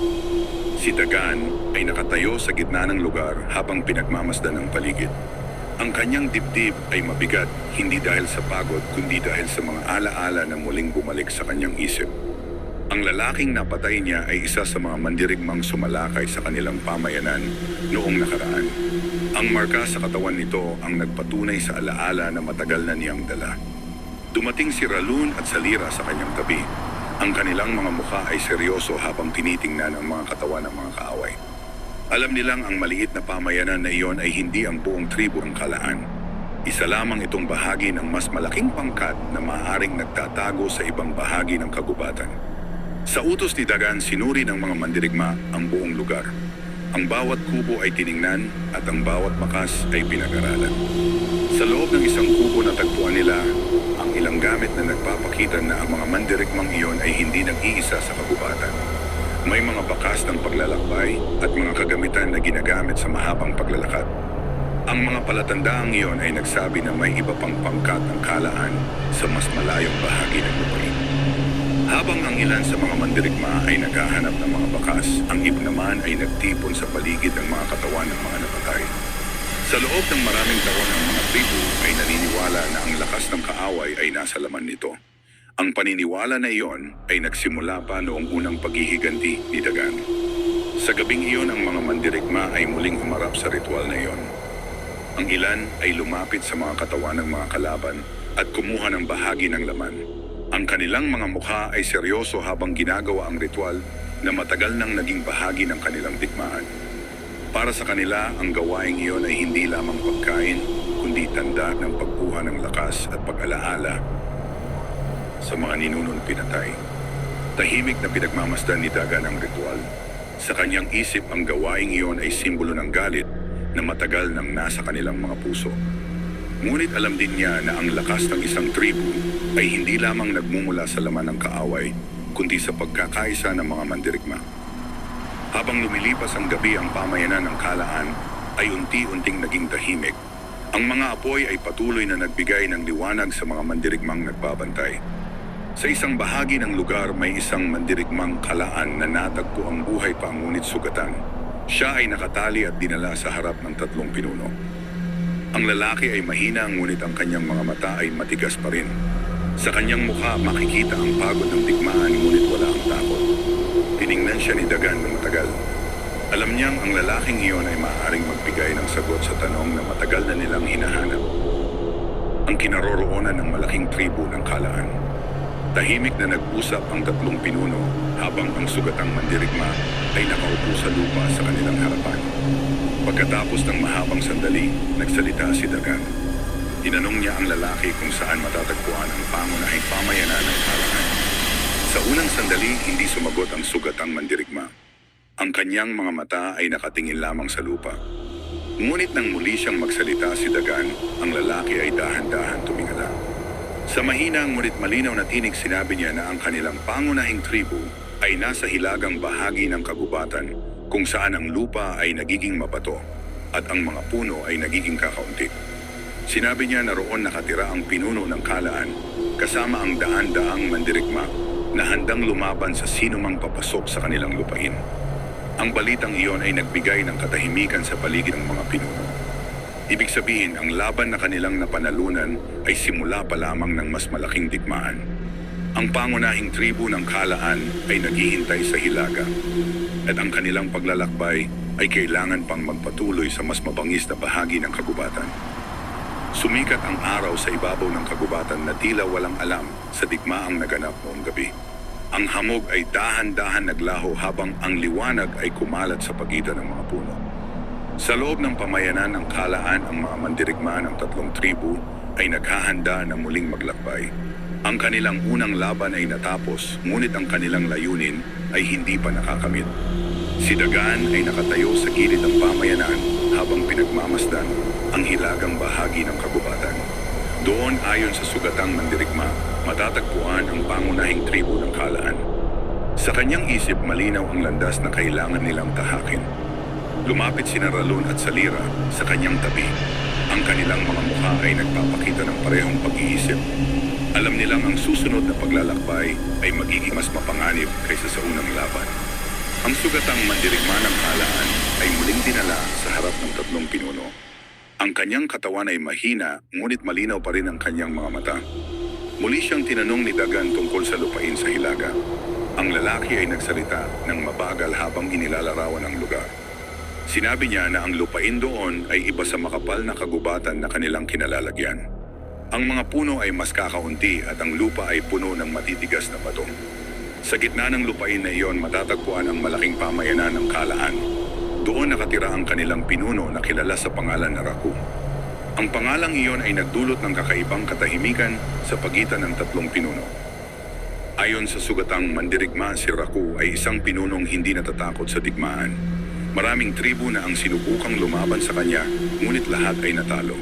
Si Dagan ay nakatayo sa gitna ng lugar habang pinagmamasdan ang paligid. Ang kanyang dibdib ay mabigat, hindi dahil sa pagod kundi dahil sa mga alaala na muling bumalik sa kanyang isip. Ang lalaking napatay niya ay isa sa mga mandirigmang sumalakay sa kanilang pamayanan noong nakaraan. Ang marka sa katawan nito ang nagpatunay sa alaala na matagal na niyang dala. Dumating si Ralun at Salira sa kanyang tabi. Ang kanilang mga mukha ay seryoso habang tinitingnan ang mga katawan ng mga kaaway. Alam nilang ang maliit na pamayanan na iyon ay hindi ang buong tribo ng kalaan. Isa lamang itong bahagi ng mas malaking pangkat na maaaring nagtatago sa ibang bahagi ng kagubatan. Sa utos ni Dagan, sinuri ng mga mandirigma ang buong lugar. Ang bawat kubo ay tiningnan at ang bawat bakas ay pinag-aralan. Sa loob ng isang kubo natagpuan nila ang ilang gamit na nagpapakita na ang mga mandirigmang iyon ay hindi nag-iisa sa kagubatan. May mga bakas ng paglalakbay at mga kagamitan na ginagamit sa mahabang paglalakad. Ang mga palatandaang iyon ay nagsabi na may iba pang pangkat ng kalaan sa mas malayong bahagi ng lupain. Habang ang ilan sa mga mandirigma ay naghahanap ng mga bakas, ang iba naman ay nagtipon sa paligid ng mga katawan ng mga napatay. Sa loob ng maraming taon ng mga tribu ay naniniwala na ang lakas ng kaaway ay nasa laman nito. Ang paniniwala na iyon ay nagsimula pa noong unang paghihiganti ni Dagan. Sa gabing iyon ang mga mandirigma ay muling humarap sa ritual na iyon. Ang ilan ay lumapit sa mga katawan ng mga kalaban at kumuha ng bahagi ng laman. Ang kanilang mga mukha ay seryoso habang ginagawa ang ritual na matagal nang naging bahagi ng kanilang digmaan. Para sa kanila, ang gawaing iyon ay hindi lamang pagkain, kundi tanda ng pagkuha ng lakas at pag-alaala sa mga ninunong pinatay. Tahimik na pinagmamasdan ni Dagan ang ritual. Sa kanyang isip ang gawaing iyon ay simbolo ng galit na matagal nang nasa kanilang mga puso. Ngunit alam din niya na ang lakas ng isang tribu ay hindi lamang nagmumula sa laman ng kaaway, kundi sa pagkakaisa ng mga mandirigma. Habang lumilipas ang gabi ang pamayanan ng Kalaan ay unti-unting naging tahimik. Ang mga apoy ay patuloy na nagbigay ng liwanag sa mga mandirigmang nagbabantay. Sa isang bahagi ng lugar may isang mandirigmang Kalaan na natagpo ang buhay pa ngunit sugatan. Siya ay nakatali at dinala sa harap ng 3 pinuno. Ang lalaki ay mahina ngunit ang kanyang mga mata ay matigas pa rin. Sa kanyang mukha makikita ang pagod ng digmaan ngunit wala ang takot. Tiningnan siya ni Dagan ng matagal. Alam niyang ang lalaking iyon ay maaaring magbigay ng sagot sa tanong na matagal na nilang hinahanap. Ang kinaroroonan ng malaking tribu ng Kalaan. Tahimik na nag-usap ang 3 pinuno habang ang sugatang mandirigma ay nakaupo sa lupa sa kanilang harapan. Pagkatapos ng mahabang sandali, nagsalita si Dagan. Tinanong niya ang lalaki kung saan matatagpuan ang pangunahing pamayanan ng Kalaan. Sa unang sandali, hindi sumagot ang sugatang mandirigma. Ang kanyang mga mata ay nakatingin lamang sa lupa. Ngunit nang muli siyang magsalita si Dagan, ang lalaki ay dahan-dahan tumingala. Sa mahina ngunit malinaw na tinig sinabi niya na ang kanilang pangunahing tribu ay nasa hilagang bahagi ng kagubatan kung saan ang lupa ay nagiging mabato at ang mga puno ay nagiging kakaunti. Sinabi niya na roon nakatira ang pinuno ng Kalaan kasama ang daan-daang mandirigma na handang lumaban sa sinumang papasok sa kanilang lupain. Ang balitang iyon ay nagbigay ng katahimikan sa paligid ng mga pinuno. Ibig sabihin, ang laban na kanilang napanalunan ay simula pa lamang ng mas malaking digmaan. Ang pangunahing tribu ng Kalaan ay naghihintay sa hilaga at ang kanilang paglalakbay ay kailangan pang magpatuloy sa mas mabangis na bahagi ng kagubatan. Sumikat ang araw sa ibabaw ng kagubatan na tila walang alam sa digmaang naganap noong gabi. Ang hamog ay dahan-dahan naglaho habang ang liwanag ay kumalat sa pagitan ng mga puno. Sa loob ng pamayanan ng Kalaan, ang mga mandirigma ng 3 tribu ay naghahanda na muling maglakbay. Ang kanilang unang laban ay natapos, ngunit ang kanilang layunin ay hindi pa nakakamit. Si Dagan ay nakatayo sa gilid ng pamayanan habang pinagmamasdan ang hilagang bahagi ng kagubatan. Doon ayon sa sugatang mandirigma, matatagpuan ang pangunahing tribu ng Kalaan. Sa kanyang isip malinaw ang landas na kailangan nilang tahakin. Lumapit sina Ralun at Salira sa kanyang tabi. Ang kanilang mga mukha ay nagpapakita ng parehong pag-iisip. Alam nilang ang susunod na paglalakbay ay magiging mas mapanganib kaysa sa unang laban. Ang sugatang mandirigma ng Kalaan ay muling dinala sa harap ng 3 pinuno. Ang kanyang katawan ay mahina, ngunit malinaw pa rin ang kanyang mga mata. Muli siyang tinanong ni Dagan tungkol sa lupain sa hilaga. Ang lalaki ay nagsalita ng mabagal habang inilalarawan ang lugar. Sinabi niya na ang lupain doon ay iba sa makapal na kagubatan na kanilang kinalalagyan. Ang mga puno ay mas kakaunti at ang lupa ay puno ng matitigas na bato. Sa gitna ng lupain na iyon matatagpuan ang malaking pamayanan ng Kalaan. Doon nakatira ang kanilang pinuno na kilala sa pangalan na Raku. Ang pangalang iyon ay nagdulot ng kakaibang katahimikan sa pagitan ng 3 pinuno. Ayon sa sugatang mandirigma, si Raku ay isang pinunong hindi natatakot sa digmaan. Maraming tribu na ang sinubukang lumaban sa kanya, ngunit lahat ay natalo.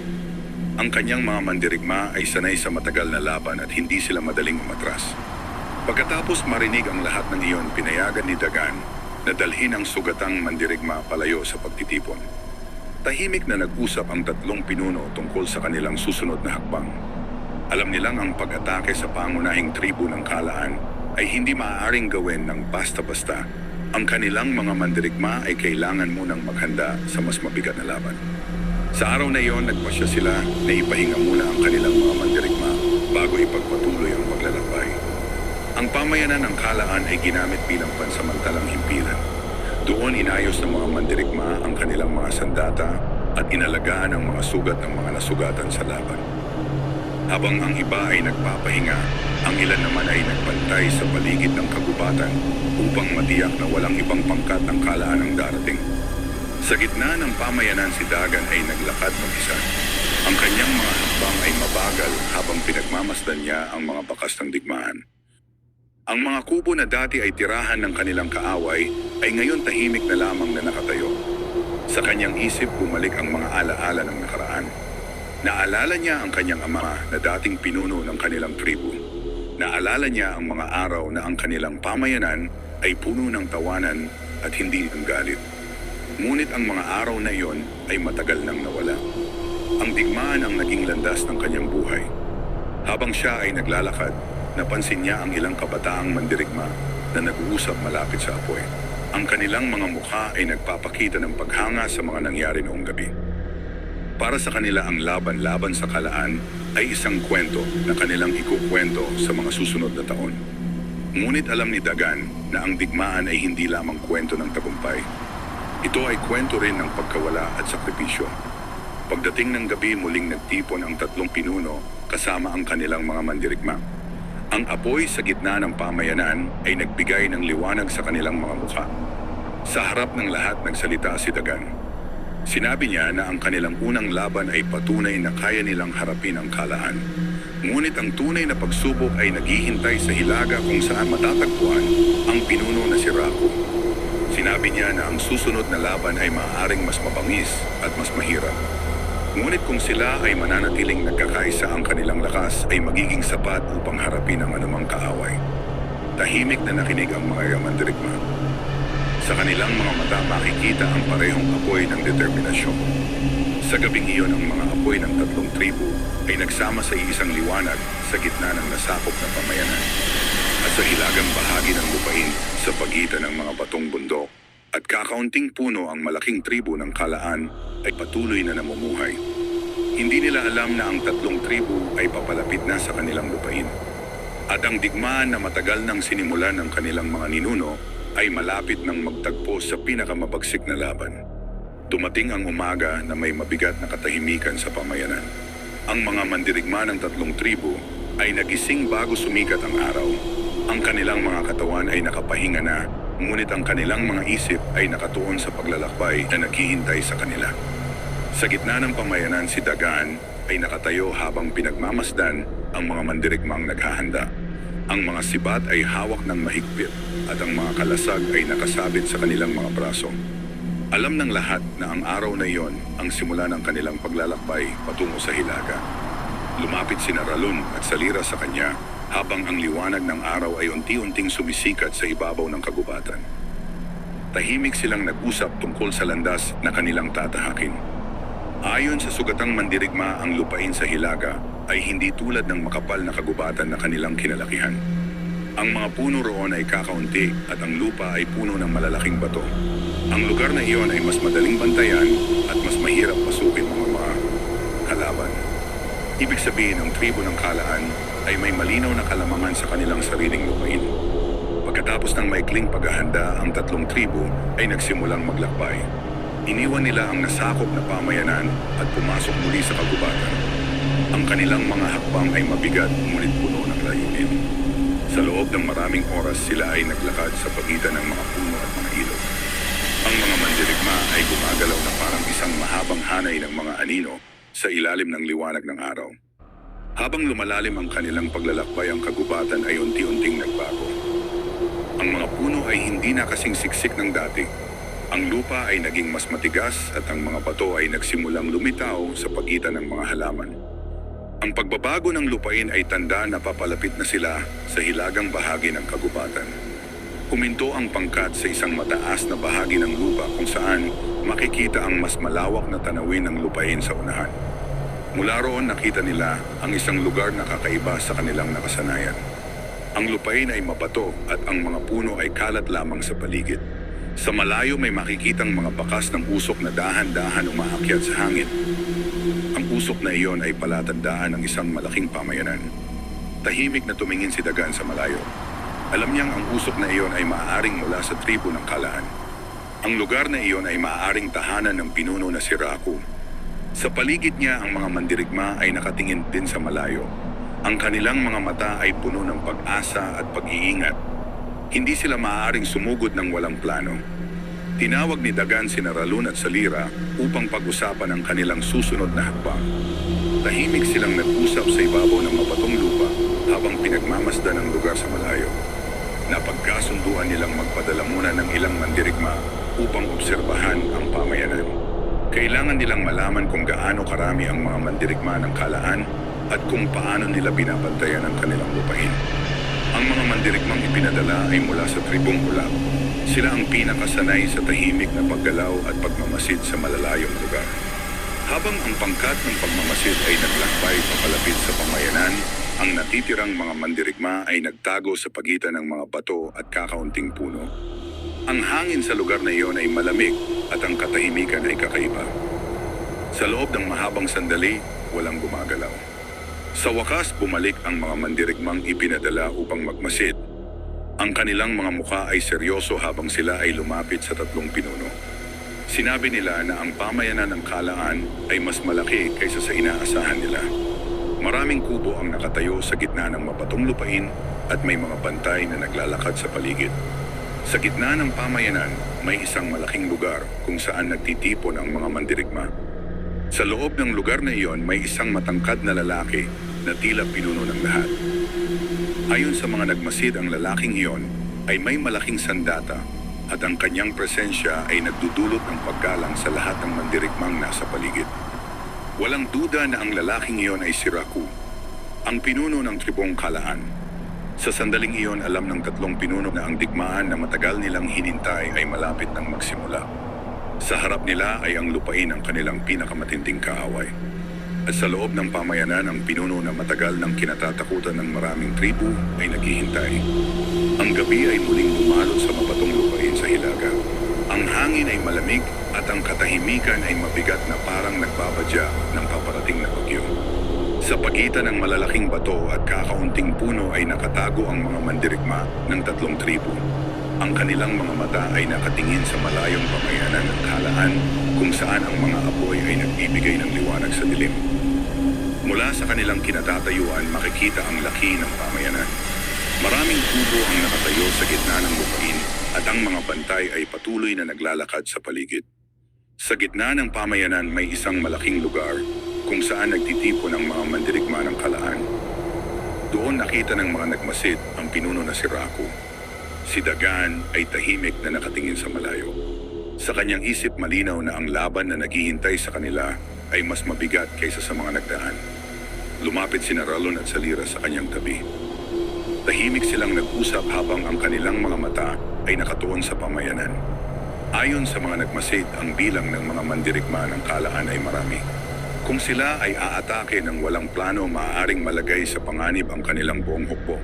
Ang kanyang mga mandirigma ay sanay sa matagal na laban at hindi sila madaling umatras. Pagkatapos marinig ang lahat ng iyon, pinayagan ni Dagan na dalhin ang sugatang mandirigma palayo sa pagtitipon. Tahimik na nag-usap ang 3 pinuno tungkol sa kanilang susunod na hakbang. Alam nilang ang pag-atake sa pangunahing tribu ng Kalaan ay hindi maaaring gawin ng basta-basta. Ang kanilang mga mandirigma ay kailangan munang maghanda sa mas mabigat na laban. Sa araw na iyon, nagpasya sila na ipahinga muna ang kanilang mga mandirigma bago ipagpatuloy ang paglalakbay. Ang pamayanan ng Kalaan ay ginamit bilang pansamantalang himpilan. Doon inayos ng mga mandirigma ang kanilang mga sandata at inalagaan ang mga sugat ng mga nasugatan sa laban. Habang ang iba ay nagpapahinga, ang ilan naman ay nagbantay sa paligid ng kagubatan upang matiyak na walang ibang pangkat ng Kalaan ang darating. Sa gitna ng pamayanan si Dagan ay naglakad mag-isa. Ang kanyang mga hakbang ay mabagal habang pinagmamasdan niya ang mga bakas ng digmaan. Ang mga kubo na dati ay tirahan ng kanilang kaaway ay ngayon tahimik na lamang na nakatayo. Sa kanyang isip bumalik ang mga alaala ng nakaraan. Naalala niya ang kanyang ama na dating pinuno ng kanilang tribu. Naalala niya ang mga araw na ang kanilang pamayanan ay puno ng tawanan at hindi ng galit. Ngunit ang mga araw na iyon ay matagal nang nawala. Ang digmaan ang naging landas ng kanyang buhay. Habang siya ay naglalakad, napansin niya ang ilang kabataang mandirigma na nag-uusap malapit sa apoy. Ang kanilang mga mukha ay nagpapakita ng paghanga sa mga nangyari noong gabi. Para sa kanila ang laban-laban sa kalaan ay isang kwento na kanilang ikukwento sa mga susunod na taon. Ngunit alam ni Dagan na ang digmaan ay hindi lamang kwento ng tagumpay. Ito ay kwento rin ng pagkawala at sakripisyo. Pagdating ng gabi muling nagtipon ang 3 pinuno kasama ang kanilang mga mandirigma. Ang apoy sa gitna ng pamayanan ay nagbigay ng liwanag sa kanilang mga mukha. Sa harap ng lahat nagsalita si Dagan. Sinabi niya na ang kanilang unang laban ay patunay na kaya nilang harapin ang kalaan. Ngunit ang tunay na pagsubok ay naghihintay sa hilaga kung saan matatagpuan ang pinuno na si Raku. Sinabi niya na ang susunod na laban ay maaaring mas mabangis at mas mahirap. Ngunit kung sila ay mananatiling nagkakaisa ang kanilang lakas ay magiging sapat upang harapin ang anumang kaaway. Tahimik na nakinig ang mga mandirigma. Sa kanilang mga mata makikita ang parehong apoy ng determinasyon. Sa gabing iyon ang mga apoy ng 3 tribu ay nagsama sa isang liwanag sa gitna ng nasakop na pamayanan. At sa hilagang bahagi ng lupain sa pagitan ng mga batong bundok at kakaunting puno ang malaking tribu ng kalaan ay patuloy na namumuhay. Hindi nila alam na ang 3 tribu ay papalapit na sa kanilang lupain. At ang digmaan na matagal nang sinimulan ng kanilang mga ninuno ay malapit nang magtagpo sa pinakamabagsik na laban. Dumating ang umaga na may mabigat na katahimikan sa pamayanan. Ang mga mandirigma ng 3 tribu ay nagising bago sumikat ang araw. Ang kanilang mga katawan ay nakapahinga na, ngunit ang kanilang mga isip ay nakatuon sa paglalakbay na naghihintay sa kanila. Sa gitna ng pamayanan si Dagan ay nakatayo habang pinagmamasdan ang mga mandirigmang naghahanda. Ang mga sibat ay hawak ng mahigpit at ang mga kalasag ay nakasabit sa kanilang mga braso. Alam ng lahat na ang araw na iyon ang simula ng kanilang paglalakbay patungo sa hilaga. Lumapit sina Ralun at Salira sa kanya habang ang liwanag ng araw ay unti-unting sumisikat sa ibabaw ng kagubatan. Tahimik silang nag-usap tungkol sa landas na kanilang tatahakin. Ayon sa sugatang mandirigma, ang lupain sa hilaga ay hindi tulad ng makapal na kagubatan na kanilang kinalakihan. Ang mga puno roon ay kakaunti at ang lupa ay puno ng malalaking bato. Ang lugar na iyon ay mas madaling bantayan at mas mahirap pasukin ng mga kalaban. Ibig sabihin, ang tribo ng kalaan ay may malinaw na kalamangan sa kanilang sariling lupain. Pagkatapos ng maikling paghahanda, ang 3 tribu ay nagsimulang maglakbay. Iniwan nila ang nasakop na pamayanan at pumasok muli sa kagubatan. Ang kanilang mga hakbang ay mabigat ngunit puno ng layunin. Sa loob ng maraming oras sila ay naglakad sa pagitan ng mga puno at mga ilog. Ang mga mandirigma ay gumagalaw na parang isang mahabang hanay ng mga anino sa ilalim ng liwanag ng araw. Habang lumalalim ang kanilang paglalakbay, ang kagubatan ay unti-unting nagbago. Ang mga puno ay hindi na kasing siksik ng dati. Ang lupa ay naging mas matigas at ang mga bato ay nagsimulang lumitaw sa pagitan ng mga halaman. Ang pagbabago ng lupain ay tanda na papalapit na sila sa hilagang bahagi ng kagubatan. Huminto ang pangkat sa isang mataas na bahagi ng lupa kung saan makikita ang mas malawak na tanawin ng lupain sa unahan. Mula roon nakita nila ang isang lugar na kakaiba sa kanilang nakasanayan. Ang lupain ay mabato at ang mga puno ay kalat lamang sa paligid. Sa malayo may makikitang mga bakas ng usok na dahan-dahan umaakyat sa hangin. Ang usok na iyon ay palatandaan ng isang malaking pamayanan. Tahimik na tumingin si Dagan sa malayo. Alam niyang ang usok na iyon ay maaaring mula sa tribo ng kalaan. Ang lugar na iyon ay maaaring tahanan ng pinuno na si Raku. Sa paligid niya ang mga mandirigma ay nakatingin din sa malayo. Ang kanilang mga mata ay puno ng pag-asa at pag-iingat. Hindi sila maaaring sumugod ng walang plano. Tinawag ni Dagan sina Ralun at Salira upang pag-usapan ang kanilang susunod na hakbang. Tahimik silang nag-usap sa ibabaw ng mabatong lupa habang pinagmamasdan ang lugar sa malayo. Napagkasunduan nilang magpadala muna ng ilang mandirigma upang obserbahan ang pamayanan. Kailangan nilang malaman kung gaano karami ang mga mandirigma ng Kalaan at kung paano nila binabantayan ang kanilang lupain. Ang mga mandirigmang ipinadala ay mula sa tribong Ulap. Sila ang pinakasanay sa tahimik na paggalaw at pagmamasid sa malalayong lugar. Habang ang pangkat ng pagmamasid ay naglakbay papalapit sa pamayanan, ang natitirang mga mandirigma ay nagtago sa pagitan ng mga bato at kakaunting puno. Ang hangin sa lugar na iyon ay malamig at ang katahimikan ay kakaiba. Sa loob ng mahabang sandali, walang gumagalaw. Sa wakas, bumalik ang mga mandirigmang ipinadala upang magmasid. Ang kanilang mga mukha ay seryoso habang sila ay lumapit sa tatlong pinuno. Sinabi nila na ang pamayanan ng Kalaan ay mas malaki kaysa sa inaasahan nila. Maraming kubo ang nakatayo sa gitna ng mapatong lupain at may mga bantay na naglalakad sa paligid. Sa gitna ng pamayanan, may isang malaking lugar kung saan nagtitipon ang mga mandirigma. Sa loob ng lugar na iyon, may isang matangkad na lalaki na tila pinuno ng lahat. Ayon sa mga nagmasid, ang lalaking iyon ay may malaking sandata at ang kanyang presensya ay nagdudulot ng paggalang sa lahat ng mandirigmang nasa paligid. Walang duda na ang lalaking iyon ay si Raku, ang pinuno ng tribong Kalaan. Sa sandaling iyon, alam ng tatlong pinuno na ang digmaan na matagal nilang hinintay ay malapit nang magsimula. Sa harap nila ay ang lupain ng kanilang pinakamatinding kaaway. At sa loob ng pamayanan, ang pinuno na matagal nang kinatatakutan ng maraming tribu ay naghihintay. Ang gabi ay muling bumalot sa mapatong lupain sa hilaga. Ang hangin ay malamig at ang katahimikan ay mabigat na parang nagbabadya ng paparating na bagyo. Sa pagitan ng malalaking bato at kakaunting puno ay nakatago ang mga mandirigma ng tatlong tribu. Ang kanilang mga mata ay nakatingin sa malayong pamayanan ng Kalaan kung saan ang mga apoy ay nagbibigay ng liwanag sa dilim. Mula sa kanilang kinatatayuan, makikita ang laki ng pamayanan. Maraming kubo ang nakatayo sa gitna ng lupain at ang mga bantay ay patuloy na naglalakad sa paligid. Sa gitna ng pamayanan may isang malaking lugar kung saan nagtitipon ang mga mandirigma ng Kalaan. Doon nakita ng mga nagmasid ang pinuno na si Raku. Si Dagan ay tahimik na nakatingin sa malayo. Sa kanyang isip, malinaw na ang laban na naghihintay sa kanila ay mas mabigat kaysa sa mga nagdaan. Lumapit sina Ralon at Salira sa kanyang tabi. Tahimik silang nag-usap habang ang kanilang mga mata ay nakatuon sa pamayanan. Ayon sa mga nagmasid, ang bilang ng mga mandirigma ng Kalaan ay marami. Kung sila ay aatake ng walang plano, maaaring malagay sa panganib ang kanilang buong hukbo.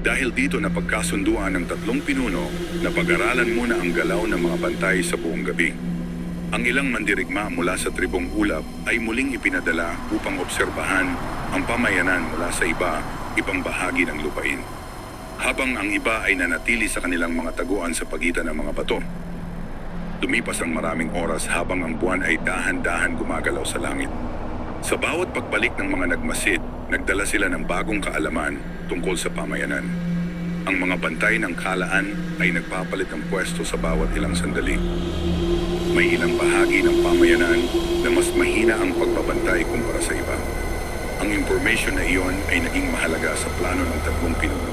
Dahil dito napagkasunduan ng tatlong pinuno na pag-aralan muna ang galaw ng mga bantay sa buong gabi. Ang ilang mandirigma mula sa tribong Ulap ay muling ipinadala upang obserbahan ang pamayanan mula sa ibang bahagi ng lupain. Habang ang iba ay nanatili sa kanilang mga taguan sa pagitan ng mga bato. Lumipas ang maraming oras habang ang buwan ay dahan-dahan gumagalaw sa langit. Sa bawat pagbalik ng mga nagmasid, nagdala sila ng bagong kaalaman tungkol sa pamayanan. Ang mga bantay ng Kalaan ay nagpapalit ng pwesto sa bawat ilang sandali. May ilang bahagi ng pamayanan na mas mahina ang pagbabantay kumpara sa iba. Ang information na iyon ay naging mahalaga sa plano ng tatlong pinuno.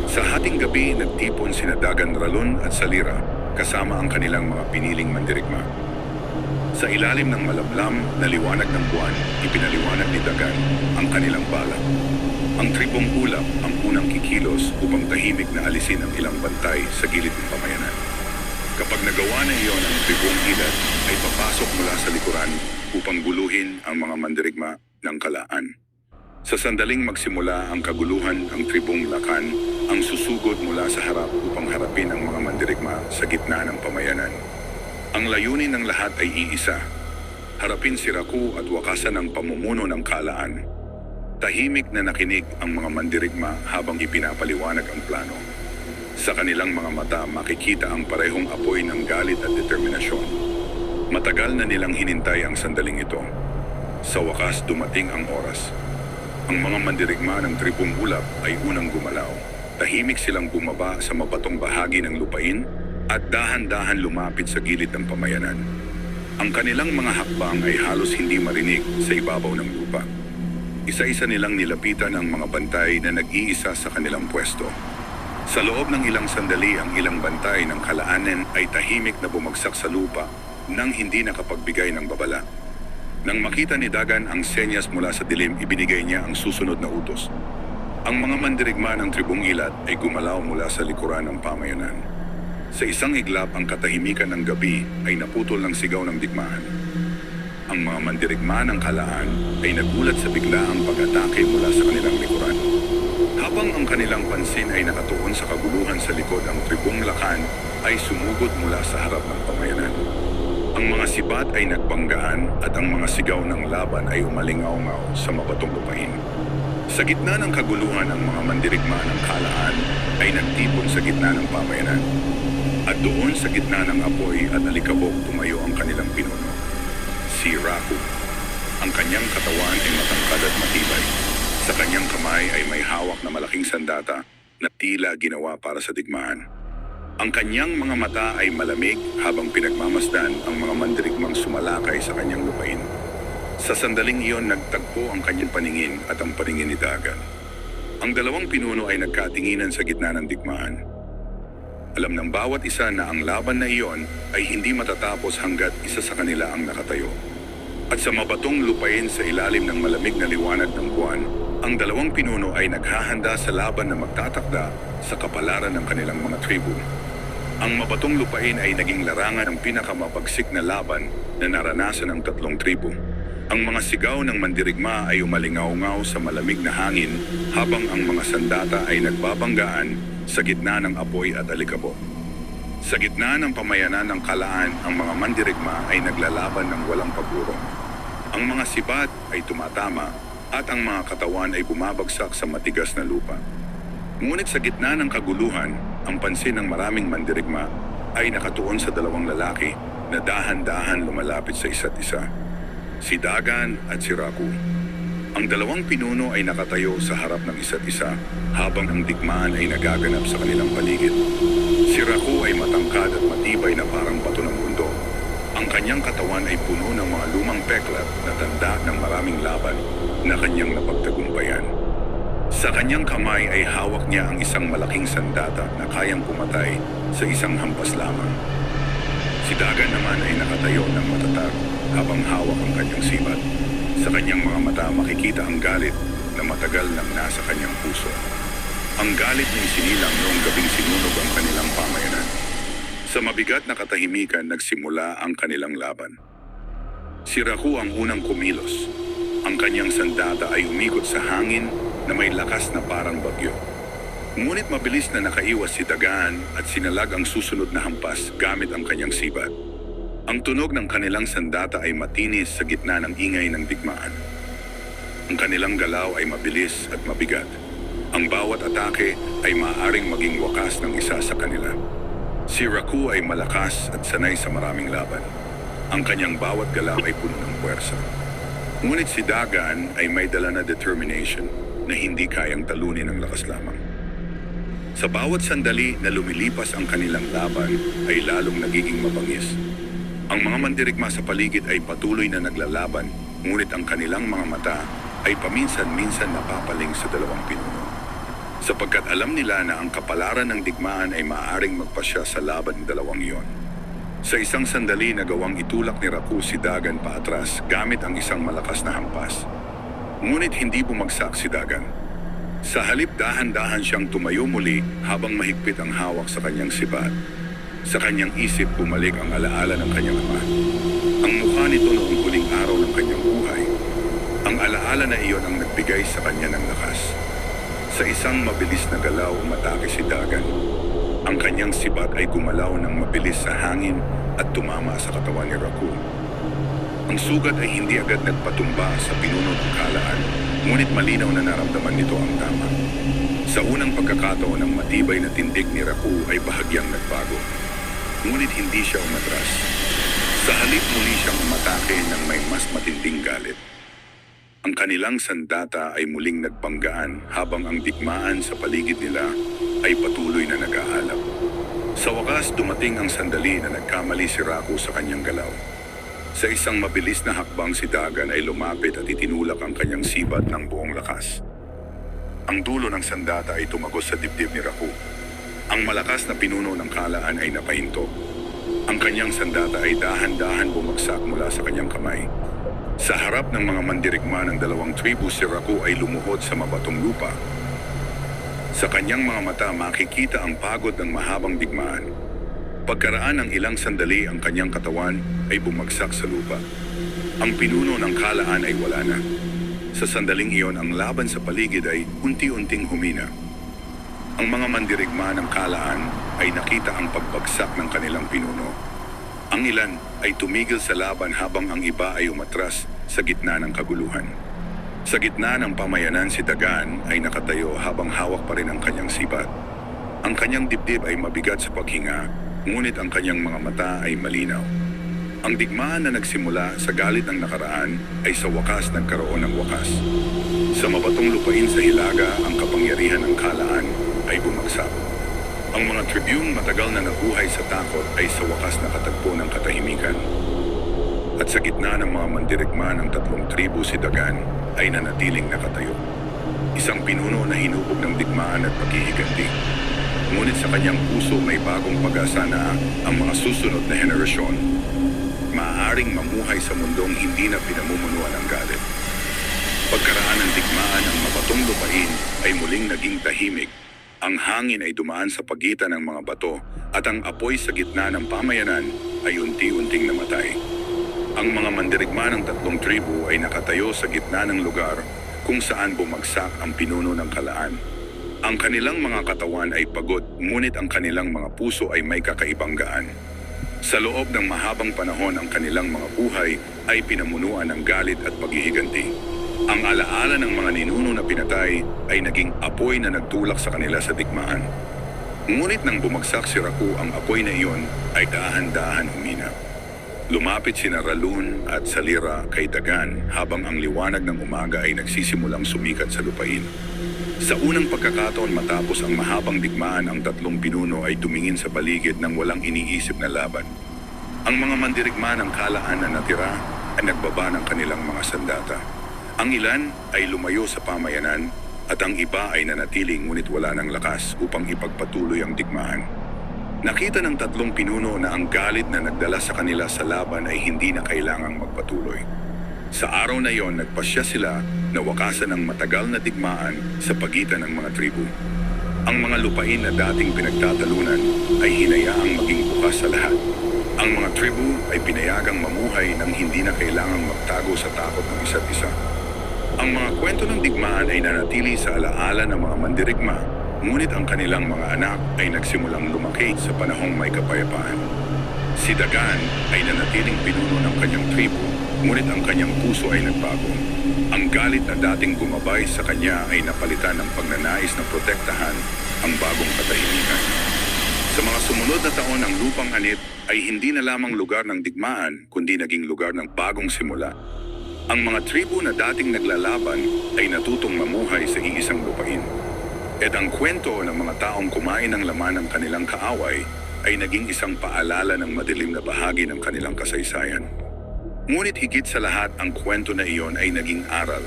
Sa hating gabi, nagtipon sina Dagan, Ralon at Salira kasama ang kanilang mga piniling mandirigma. Sa ilalim ng malablam na liwanag ng buwan, ipinaliwanag ni Dagan ang kanilang balak. Ang tribong Ulap ang unang kikilos upang tahimik na alisin ang ilang bantay sa gilid ng pamayanan. Kapag nagawa na iyon, ang tribong Ilad ay papasok mula sa likuran upang guluhin ang mga mandirigma ng Kalaan. Sa sandaling magsimula ang kaguluhan, ang tribong Lakan ang susugod mula sa harap upang harapin ang mga mandirigma sa gitna ng pamayanan. Ang layunin ng lahat ay iisa, harapin si Raku at wakasan ang pamumuno ng Kalaan. Tahimik na nakinig ang mga mandirigma habang ipinapaliwanag ang plano. Sa kanilang mga mata makikita ang parehong apoy ng galit at determinasyon. Matagal na nilang hinintay ang sandaling ito. Sa wakas dumating ang oras. Ang mga mandirigma ng tribong Ulap ay unang gumalaw. Tahimik silang bumaba sa mabatong bahagi ng lupain at dahan-dahan lumapit sa gilid ng pamayanan. Ang kanilang mga hakbang ay halos hindi marinig sa ibabaw ng lupa. Isa-isa nilang nilapitan ang mga bantay na nag-iisa sa kanilang pwesto. Sa loob ng ilang sandali, ang ilang bantay ng kalaanan ay tahimik na bumagsak sa lupa nang hindi nakapagbigay ng babala. Nang makita ni Dagan ang senyas mula sa dilim, ibinigay niya ang susunod na utos. Ang mga mandirigma ng tribong Ilat ay gumalaw mula sa likuran ng pamayanan. Sa isang iglap, ang katahimikan ng gabi ay naputol ng sigaw ng digmaan. Ang mga mandirigma ng kalaan ay nagulat sa biglaang pag-atake mula sa kanilang likuran. Habang ang kanilang pansin ay nakatuon sa kaguluhan sa likod, ang tribong Lakan ay sumugod mula sa harap ng pamayanan. Ang mga sibat ay nagbanggaan at ang mga sigaw ng laban ay umalingaw-ngaw sa mabatong lupain. Sa gitna ng kaguluhan, ang mga mandirigma ng kalaan ay nagtipon sa gitna ng pamayanan. At doon sa gitna ng apoy at alikabok tumayo ang kanilang pinuno, si Raku. Ang kanyang katawan ay matangkad at matibay. Sa kanyang kamay ay may hawak na malaking sandata na tila ginawa para sa digmaan. Ang kanyang mga mata ay malamig habang pinagmamasdan ang mga mandirigmang sumalakay sa kanyang lupain. Sa sandaling iyon, nagtagpo ang kanyang paningin at ang paningin ni Dagan. Ang dalawang pinuno ay nagkatinginan sa gitna ng digmaan. Alam ng bawat isa na ang laban na iyon ay hindi matatapos hanggat isa sa kanila ang nakatayo. At sa mabatong lupain sa ilalim ng malamig na liwanag ng buwan, ang dalawang pinuno ay naghahanda sa laban na magtatakda sa kapalaran ng kanilang mga tribu. Ang mabatong lupain ay naging larangan ng pinakamabagsik na laban na naranasan ng tatlong tribu. Ang mga sigaw ng mandirigma ay umalingaw-ngaw sa malamig na hangin habang ang mga sandata ay nagbabanggaan sa gitna ng apoy at alikabok. Sa gitna ng pamayanan ng kalaan, ang mga mandirigma ay naglalaban ng walang pagurong. Ang mga sibat ay tumatama at ang mga katawan ay bumabagsak sa matigas na lupa. Ngunit sa gitna ng kaguluhan, ang pansin ng maraming mandirigma ay nakatuon sa dalawang lalaki na dahan-dahan lumalapit sa isa't isa, si Dagan at si Raku. Ang dalawang pinuno ay nakatayo sa harap ng isa't isa habang ang digmaan ay nagaganap sa kanilang paligid. Si Raku ay matangkad at matibay na parang bato ng mundo. Ang kanyang katawan ay puno ng mga lumang peklat na tanda ng maraming laban na kanyang napagtagumpayan. Sa kanyang kamay ay hawak niya ang isang malaking sandata na kayang pumatay sa isang hampas lamang. Si Dagan naman ay nakatayo ng matatag habang hawak ang kanyang sibat. Sa kanyang mga mata makikita ang galit na matagal nang nasa kanyang puso. Ang galit niyang sinilang noong gabing sinunog ang kanilang pamayanan. Sa mabigat na katahimikan, nagsimula ang kanilang laban. Si Raku ang unang kumilos. Ang kanyang sandata ay umikot sa hangin na may lakas na parang bagyo. Ngunit mabilis na nakaiwas si Dagan at sinalag ang susunod na hampas gamit ang kanyang sibat. Ang tunog ng kanilang sandata ay matinis sa gitna ng ingay ng digmaan. Ang kanilang galaw ay mabilis at mabigat. Ang bawat atake ay maaaring maging wakas ng isa sa kanila. Si Raku ay malakas at sanay sa maraming laban. Ang kanyang bawat galaw ay puno ng puwersa. Ngunit si Dagan ay may dala na determination na hindi kayang talunin ng lakas lamang. Sa bawat sandali na lumilipas ang kanilang laban ay lalong nagiging mabangis. Ang mga mandirigma sa paligid ay patuloy na naglalaban, ngunit ang kanilang mga mata ay paminsan-minsan napapaling sa dalawang pinuno. Sapagkat alam nila na ang kapalaran ng digmaan ay maaaring magpasya sa laban ng dalawang iyon. Sa isang sandali, nagawang itulak ni Raku si Dagan paatras gamit ang isang malakas na hampas. Ngunit hindi bumagsak si Dagan. Sa halip, dahan-dahan siyang tumayo muli habang mahigpit ang hawak sa kanyang sibat. Sa kanyang isip, bumalik ang alaala ng kanyang ama. Ang mukha nito noong huling araw ng kanyang buhay. Ang alaala na iyon ang nagbigay sa kanya ng lakas. Sa isang mabilis na galaw, umatake si Dagan. Ang kanyang sibat ay gumalaw ng mabilis sa hangin at tumama sa katawan ni Raku. Ang sugat ay hindi agad nagpatumba sa pinuno ng kalaan, ngunit malinaw na naramdaman nito ang tama. Sa unang pagkakataon, ang matibay na tindig ni Raku ay bahagyang nagbago. Ngunit hindi siya umatras. Sa halip, muli siyang umatake ng may mas matinding galit. Ang kanilang sandata ay muling nagbanggaan habang ang digmaan sa paligid nila ay patuloy na nag-aalab. Sa wakas, dumating ang sandali na nagkamali si Raku sa kanyang galaw. Sa isang mabilis na hakbang, si Dagan ay lumapit at itinulak ang kanyang sibat ng buong lakas. Ang dulo ng sandata ay tumagos sa dibdib ni Raku. Ang malakas na pinuno ng kalaan ay napahinto. Ang kanyang sandata ay dahan-dahan bumagsak mula sa kanyang kamay. Sa harap ng mga mandirigma ng dalawang tribu, si Raku ay lumuhod sa mabatong lupa. Sa kanyang mga mata makikita ang pagod ng mahabang digmaan. Pagkaraan ng ilang sandali, ang kanyang katawan ay bumagsak sa lupa. Ang pinuno ng kalaan ay wala na. Sa sandaling iyon, ang laban sa paligid ay unti-unting humina. Ang mga mandirigma ng kalaan ay nakita ang pagbagsak ng kanilang pinuno. Ang ilan ay tumigil sa laban habang ang iba ay umatras sa gitna ng kaguluhan. Sa gitna ng pamayanan, si Dagan ay nakatayo habang hawak pa rin ang kanyang sibat. Ang kanyang dibdib ay mabigat sa paghinga, ngunit ang kanyang mga mata ay malinaw. Ang digmaan na nagsimula sa galit ng nakaraan ay sa wakas nagkaroon ng wakas. Sa mabatong lupain sa Hilaga, ang kapangyarihan ng kalaan ay bumagsak. Ang mga tribune matagal na nabuhay sa takot ay sa wakas nakatagpo ng katahimikan. At sa gitna ng mga mandirigma ng tatlong tribu, si Dagan ay nanatiling nakatayo. Isang pinuno na hinubog ng digmaan at paghihiganti. Ngunit sa kanyang puso may bagong pag-asa na ang mga susunod na henerasyon maaaring mamuhay sa mundong hindi na pinamumunuan ng galit. Pagkaraan ng digmaan, ang mabatong lupain ay muling naging tahimik. Ang hangin ay dumaan sa pagitan ng mga bato at ang apoy sa gitna ng pamayanan ay unti-unting namatay. Ang mga mandirigma ng tatlong tribu ay nakatayo sa gitna ng lugar kung saan bumagsak ang pinuno ng kalaan. Ang kanilang mga katawan ay pagod, ngunit ang kanilang mga puso ay may kakaibang gaan. Sa loob ng mahabang panahon, ang kanilang mga buhay ay pinamunuan ng galit at paghihiganti. Ang alaala ng mga ninuno na pinatay ay naging apoy na nagtulak sa kanila sa digmaan. Ngunit nang bumagsak si Raku, ang apoy na iyon ay dahan-dahan humina. Lumapit sina Ralun at Salira kay Dagan habang ang liwanag ng umaga ay nagsisimulang sumikat sa lupain. Sa unang pagkakataon matapos ang mahabang digmaan, ang tatlong pinuno ay tumingin sa paligid ng walang iniisip na laban. Ang mga mandirigma ng kalaan na natira ay nagbaba ng kanilang mga sandata. Ang ilan ay lumayo sa pamayanan at ang iba ay nanatiling ngunit wala ng lakas upang ipagpatuloy ang digmaan. Nakita ng tatlong pinuno na ang galit na nagdala sa kanila sa laban ay hindi na kailangang magpatuloy. Sa araw na iyon, nagpasya sila na wakasan ang matagal na digmaan sa pagitan ng mga tribu. Ang mga lupain na dating pinagtatalunan ay hinayaang maging bukas sa lahat. Ang mga tribu ay pinayagang mamuhay nang hindi na kailangang magtago sa takot ng isa't isa. Ang mga kwento ng digmaan ay nanatili sa alaala ng mga mandirigma, ngunit ang kanilang mga anak ay nagsimulang lumaki sa panahong may kapayapaan. Si Dagan ay nanatiling pinuno ng kanyang tribu, ngunit ang kanyang puso ay nagbago. Ang galit na dating gumabay sa kanya ay napalitan ng pagnanais na protektahan ang bagong katahimikan. Sa mga sumunod na taon, ang lupang anit ay hindi na lamang lugar ng digmaan, kundi naging lugar ng bagong simula. Ang mga tribu na dating naglalaban ay natutong mamuhay sa iisang lupain. At ang kwento ng mga taong kumain ng laman ng kanilang kaaway ay naging isang paalala ng madilim na bahagi ng kanilang kasaysayan. Ngunit higit sa lahat, ang kwento na iyon ay naging aral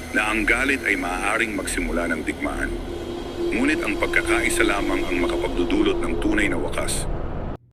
na ang galit ay maaaring magsimula ng digmaan. Ngunit ang pagkakaisa lamang ang makapagdudulot ng tunay na wakas.